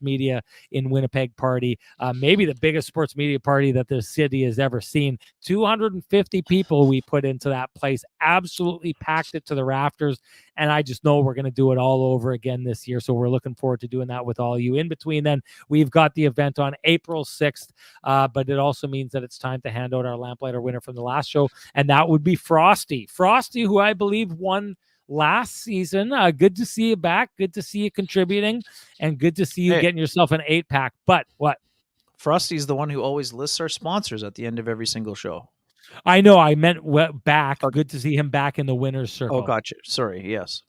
media in Winnipeg party, maybe the biggest sports media party that the city has ever seen. 250 people we put into that place, absolutely packed it to the rafters, and I just know we're going to do it all over again this year, so we're looking forward to doing that with all of you. In between then, we've got the event on April 6th, but it also means that it's time to hand out our Lamplighter winner from the last show, and that would be Frosty, who I believe won last season. Good to see you back, good to see you contributing, and good to see you getting yourself an 8-pack. But what? Frosty's the one who always lists our sponsors at the end of every single show. I know. I meant back. Okay. Good to see him back in the winner's circle. Oh, gotcha. Sorry. Yes.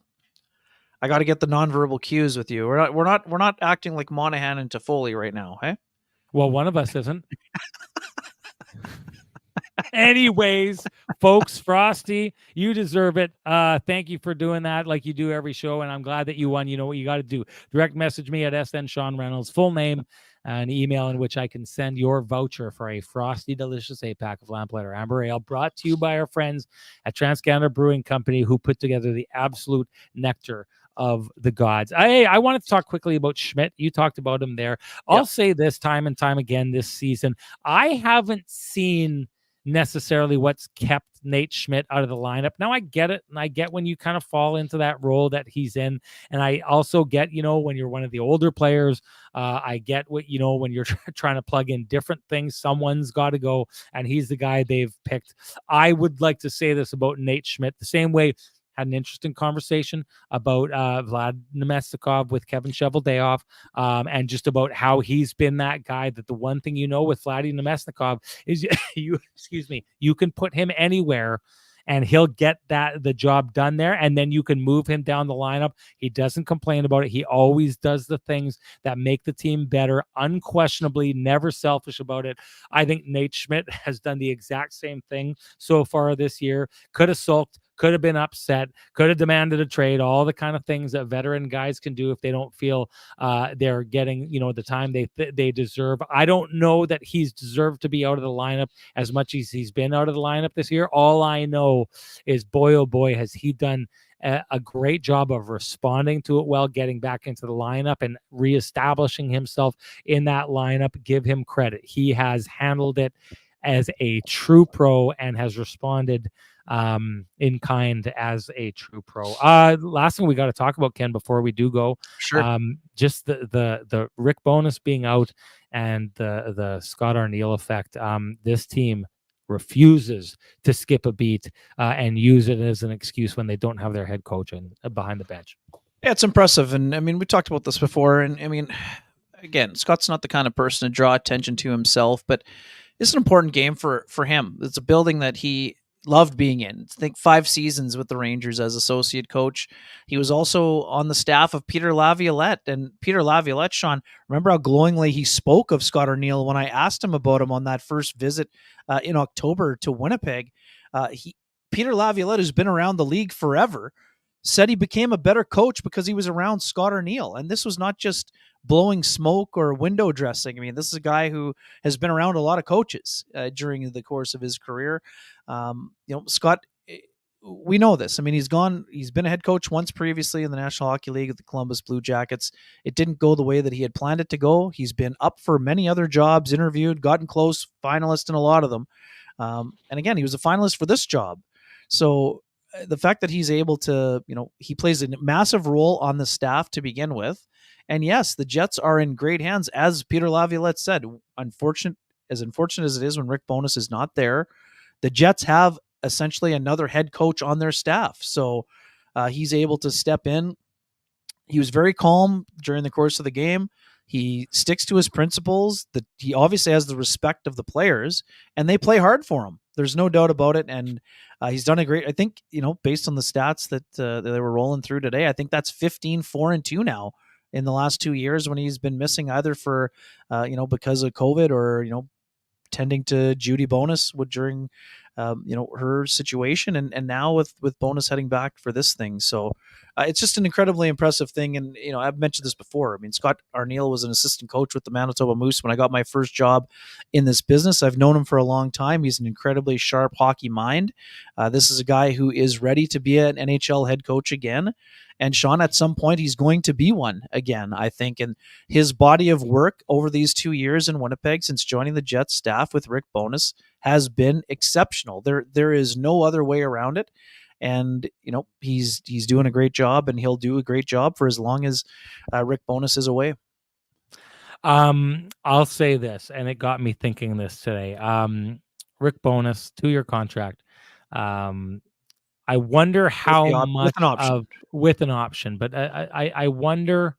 I got to get the nonverbal cues with you. We're not acting like Monahan and Toffoli right now, hey? Well, one of us isn't. Anyways, folks, Frosty, you deserve it. Thank you for doing that like you do every show, and I'm glad that you won. You know what you got to do. Direct message me at SN Sean Reynolds, full name, an email in which I can send your voucher for a frosty, delicious 8-pack of Lamplighter Amber Ale, brought to you by our friends at TransCanada Brewing Company, who put together the absolute nectar of the gods. I wanted to talk quickly about Schmidt. You talked about him there. I'll say this time and time again this season. I haven't seen necessarily what's kept Nate Schmidt out of the lineup. Now I get it, and I get when you kind of fall into that role that he's in, and I also get, when you're one of the older players, I get what, when you're trying to plug in different things, someone's got to go, and he's the guy they've picked. I would like to say this about Nate Schmidt, the same way had an interesting conversation about Vlad Nemestikov with Kevin Cheveldayoff, and just about how he's been that guy that the one thing with Vladdy Nemestikov is you can put him anywhere and he'll get the job done there. And then you can move him down the lineup. He doesn't complain about it. He always does the things that make the team better, unquestionably, never selfish about it. I think Nate Schmidt has done the exact same thing so far this year. Could have sulked, could have been upset, could have demanded a trade, all the kind of things that veteran guys can do if they don't feel they're getting, the time they deserve. I don't know that he's deserved to be out of the lineup as much as he's been out of the lineup this year. All I know is, boy, oh boy, has he done a great job of responding to it well, getting back into the lineup and reestablishing himself in that lineup. Give him credit. He has handled it as a true pro and has responded in kind as a true pro. Last thing we got to talk about, Ken, before we do go, Sure. just the Rick Bowness being out and the Scott Arniel effect. This team refuses to skip a beat and use it as an excuse when they don't have their head coach behind the bench. Yeah, it's impressive. And I mean, we talked about this before. And I mean, again, Scott's not the kind of person to draw attention to himself, but it's an important game for him. It's a building that he loved being in. I think 5 seasons with the Rangers as associate coach. He was also on the staff of Peter Laviolette. And Peter Laviolette, Sean, remember how glowingly he spoke of Scott Arniel when I asked him about him on that first visit in October to Winnipeg. Peter Laviolette, who's been around the league forever, said he became a better coach because he was around Scott Arniel. And this was not just blowing smoke or window dressing. I mean, this is a guy who has been around a lot of coaches during the course of his career. Scott, we know this. I mean, he's been a head coach once previously in the National Hockey League with the Columbus Blue Jackets. It didn't go the way that he had planned it to go. He's been up for many other jobs, interviewed, gotten close, finalist in a lot of them. And again, he was a finalist for this job. So the fact that he's able to, he plays a massive role on the staff to begin with. And yes, the Jets are in great hands. As Peter Laviolette said, unfortunate as it is when Rick Bowness is not there, the Jets have essentially another head coach on their staff. So he's able to step in. He was very calm during the course of the game. He sticks to his principles. He obviously has the respect of the players, and they play hard for him. There's no doubt about it. And he's done a great, I think, based on the stats that they were rolling through today, I think that's 15-4-2 now in the last 2 years when he's been missing either for, because of COVID or, tending to Judy Bowness during, her situation. And now with Bowness heading back for this thing. So it's just an incredibly impressive thing. And, I've mentioned this before. I mean, Scott Arniel was an assistant coach with the Manitoba Moose when I got my first job in this business. I've known him for a long time. He's an incredibly sharp hockey mind. This is a guy who is ready to be an NHL head coach again. And Sean, at some point, he's going to be one again, I think. And his body of work over these 2 years in Winnipeg since joining the Jets staff with Rick Bowness has been exceptional. There is no other way around it. And, he's doing a great job, and he'll do a great job for as long as Rick Bowness is away. I'll say this, and it got me thinking this today. Rick Bowness, 2-year contract. I wonder how much with an option, but I wonder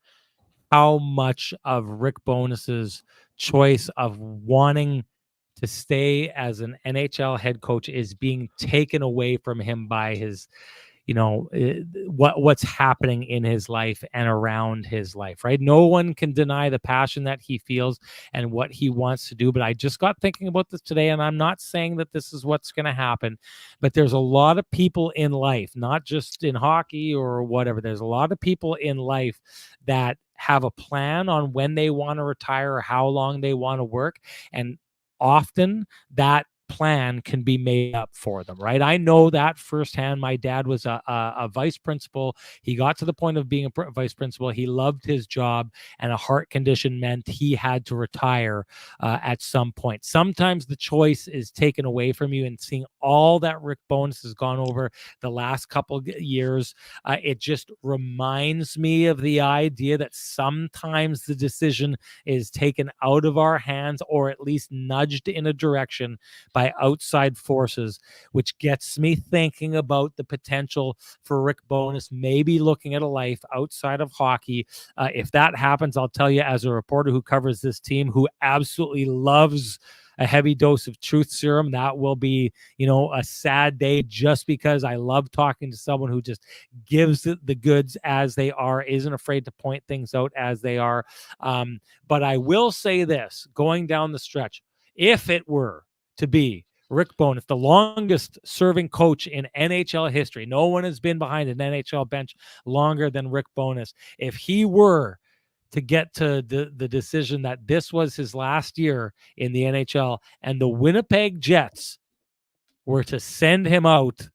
how much of Rick Bowness's choice of wanting to stay as an NHL head coach is being taken away from him by his, what's happening in his life and around his life, right? No one can deny the passion that he feels and what he wants to do. But I just got thinking about this today, and I'm not saying that this is what's going to happen, but there's a lot of people in life, not just in hockey or whatever. There's a lot of people in life that have a plan on when they want to retire or how long they want to work. And often that plan can be made up for them, right? I know that firsthand. My dad was a vice principal. He got to the point of being a vice principal. He loved his job, and a heart condition meant he had to retire at some point. Sometimes the choice is taken away from you, and seeing all that Rick Bowness has gone over the last couple years, it just reminds me of the idea that sometimes the decision is taken out of our hands, or at least nudged in a direction by outside forces, which gets me thinking about the potential for Rick Bowness maybe looking at a life outside of hockey. If that happens, I'll tell you, as a reporter who covers this team, who absolutely loves a heavy dose of truth serum. That will be, a sad day, just because I love talking to someone who just gives the goods as they are, isn't afraid to point things out as they are. But I will say this, going down the stretch, if it were to be Rick Bowness, the longest serving coach in NHL history, no one has been behind an NHL bench longer than Rick Bowness. If he were to get to the decision that this was his last year in the NHL and the Winnipeg Jets were to send him out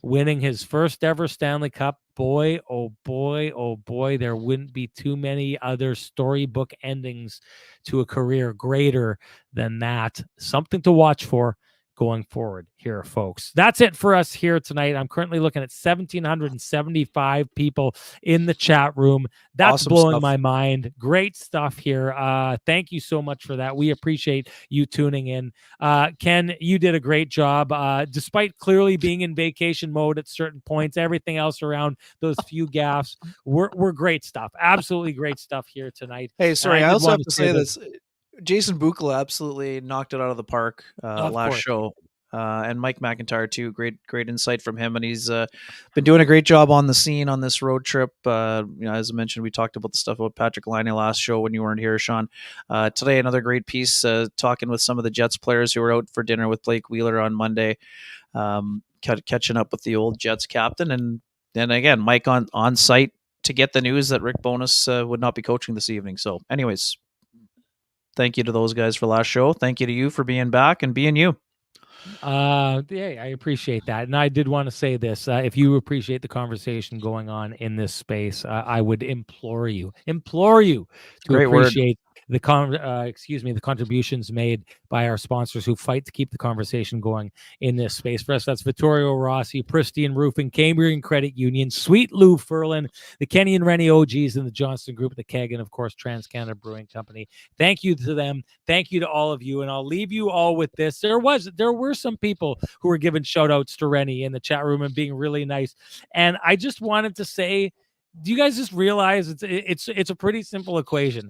winning his first ever Stanley Cup, boy, oh boy, there wouldn't be too many other storybook endings to a career greater than that. Something to watch for going forward here, folks. That's it for us here tonight. I'm currently looking at 1,775 people in the chat room. That's Awesome blowing stuff. my mind. Great stuff here. Thank you so much for that. We appreciate you tuning in. Ken, you did a great job. Despite clearly being in vacation mode at certain points, everything else around those few gaffes were great stuff. Absolutely great stuff here tonight. Hey, sorry, I also have to say this. this. Jason Bukala absolutely knocked it out of the park last show. And Mike McIntyre too. Great insight from him, and he's been doing a great job on the scene on this road trip. As I mentioned, we talked about the stuff about Patrick Laine last show when you weren't here, Sean. Today, another great piece talking with some of the Jets players who were out for dinner with Blake Wheeler on Monday, catching up with the old Jets captain, and then again Mike on site to get the news that Rick Bowness would not be coaching this evening. So, anyways, thank you to those guys for last show. Thank you to you for being back and being you. Yeah, I appreciate that. And I did want to say this. If you appreciate the conversation going on in this space, I would implore you to Great appreciate the contributions made by our sponsors who fight to keep the conversation going in this space. For us, that's Vittorio Rossi, Pristine Roofing, Cambrian Credit Union, Sweet Lou Furlan, the Kenny and Renny OGs, and the Johnston Group, the Keg, and of course, Trans-Canada Brewing Company. Thank you to them. Thank you to all of you. And I'll leave you all with this. There were some people who were giving shout outs to Renny in the chat room and being really nice. And I just wanted to say, do you guys just realize it's a pretty simple equation?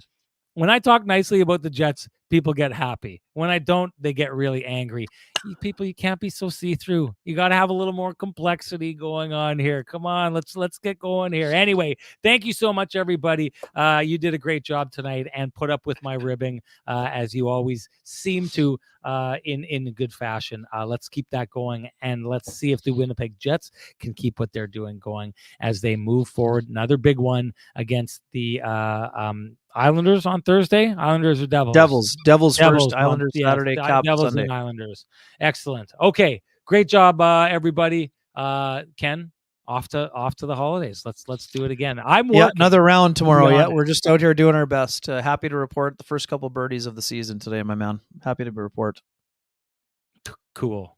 When I talk nicely about the Jets, people get happy. When I don't, they get really angry. You can't be so see-through. You got to have a little more complexity going on here. Come on, let's get going here. Anyway, thank you so much, everybody. You did a great job tonight and put up with my ribbing, as you always seem to, in good fashion. Let's keep that going, and let's see if the Winnipeg Jets can keep what they're doing going as they move forward. Another big one against the Islanders on Thursday. Islanders or Devils? Devils first. Islanders Saturday. Caps Devils Sunday. and Islanders. Excellent. Okay, great job, everybody. Ken, off to the holidays. Let's do it again. I'm working. Another round tomorrow. Yeah, we're just out here doing our best. Happy to report the first couple birdies of the season today, my man. Happy to report. Cool.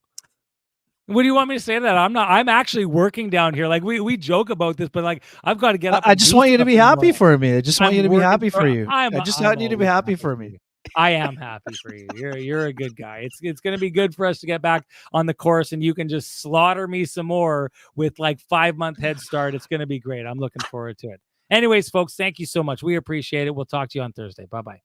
What do you want me to say that? I'm actually working down here. Like we joke about this, but like I've got to get up. I just want you to be happy for me. I just want you to be happy for you. I just want you to be happy for me. I am happy for you. You're a good guy. It's going to be good for us to get back on the course, and you can just slaughter me some more with like 5-month head start. It's going to be great. I'm looking forward to it. Anyways, folks, thank you so much. We appreciate it. We'll talk to you on Thursday. Bye-bye.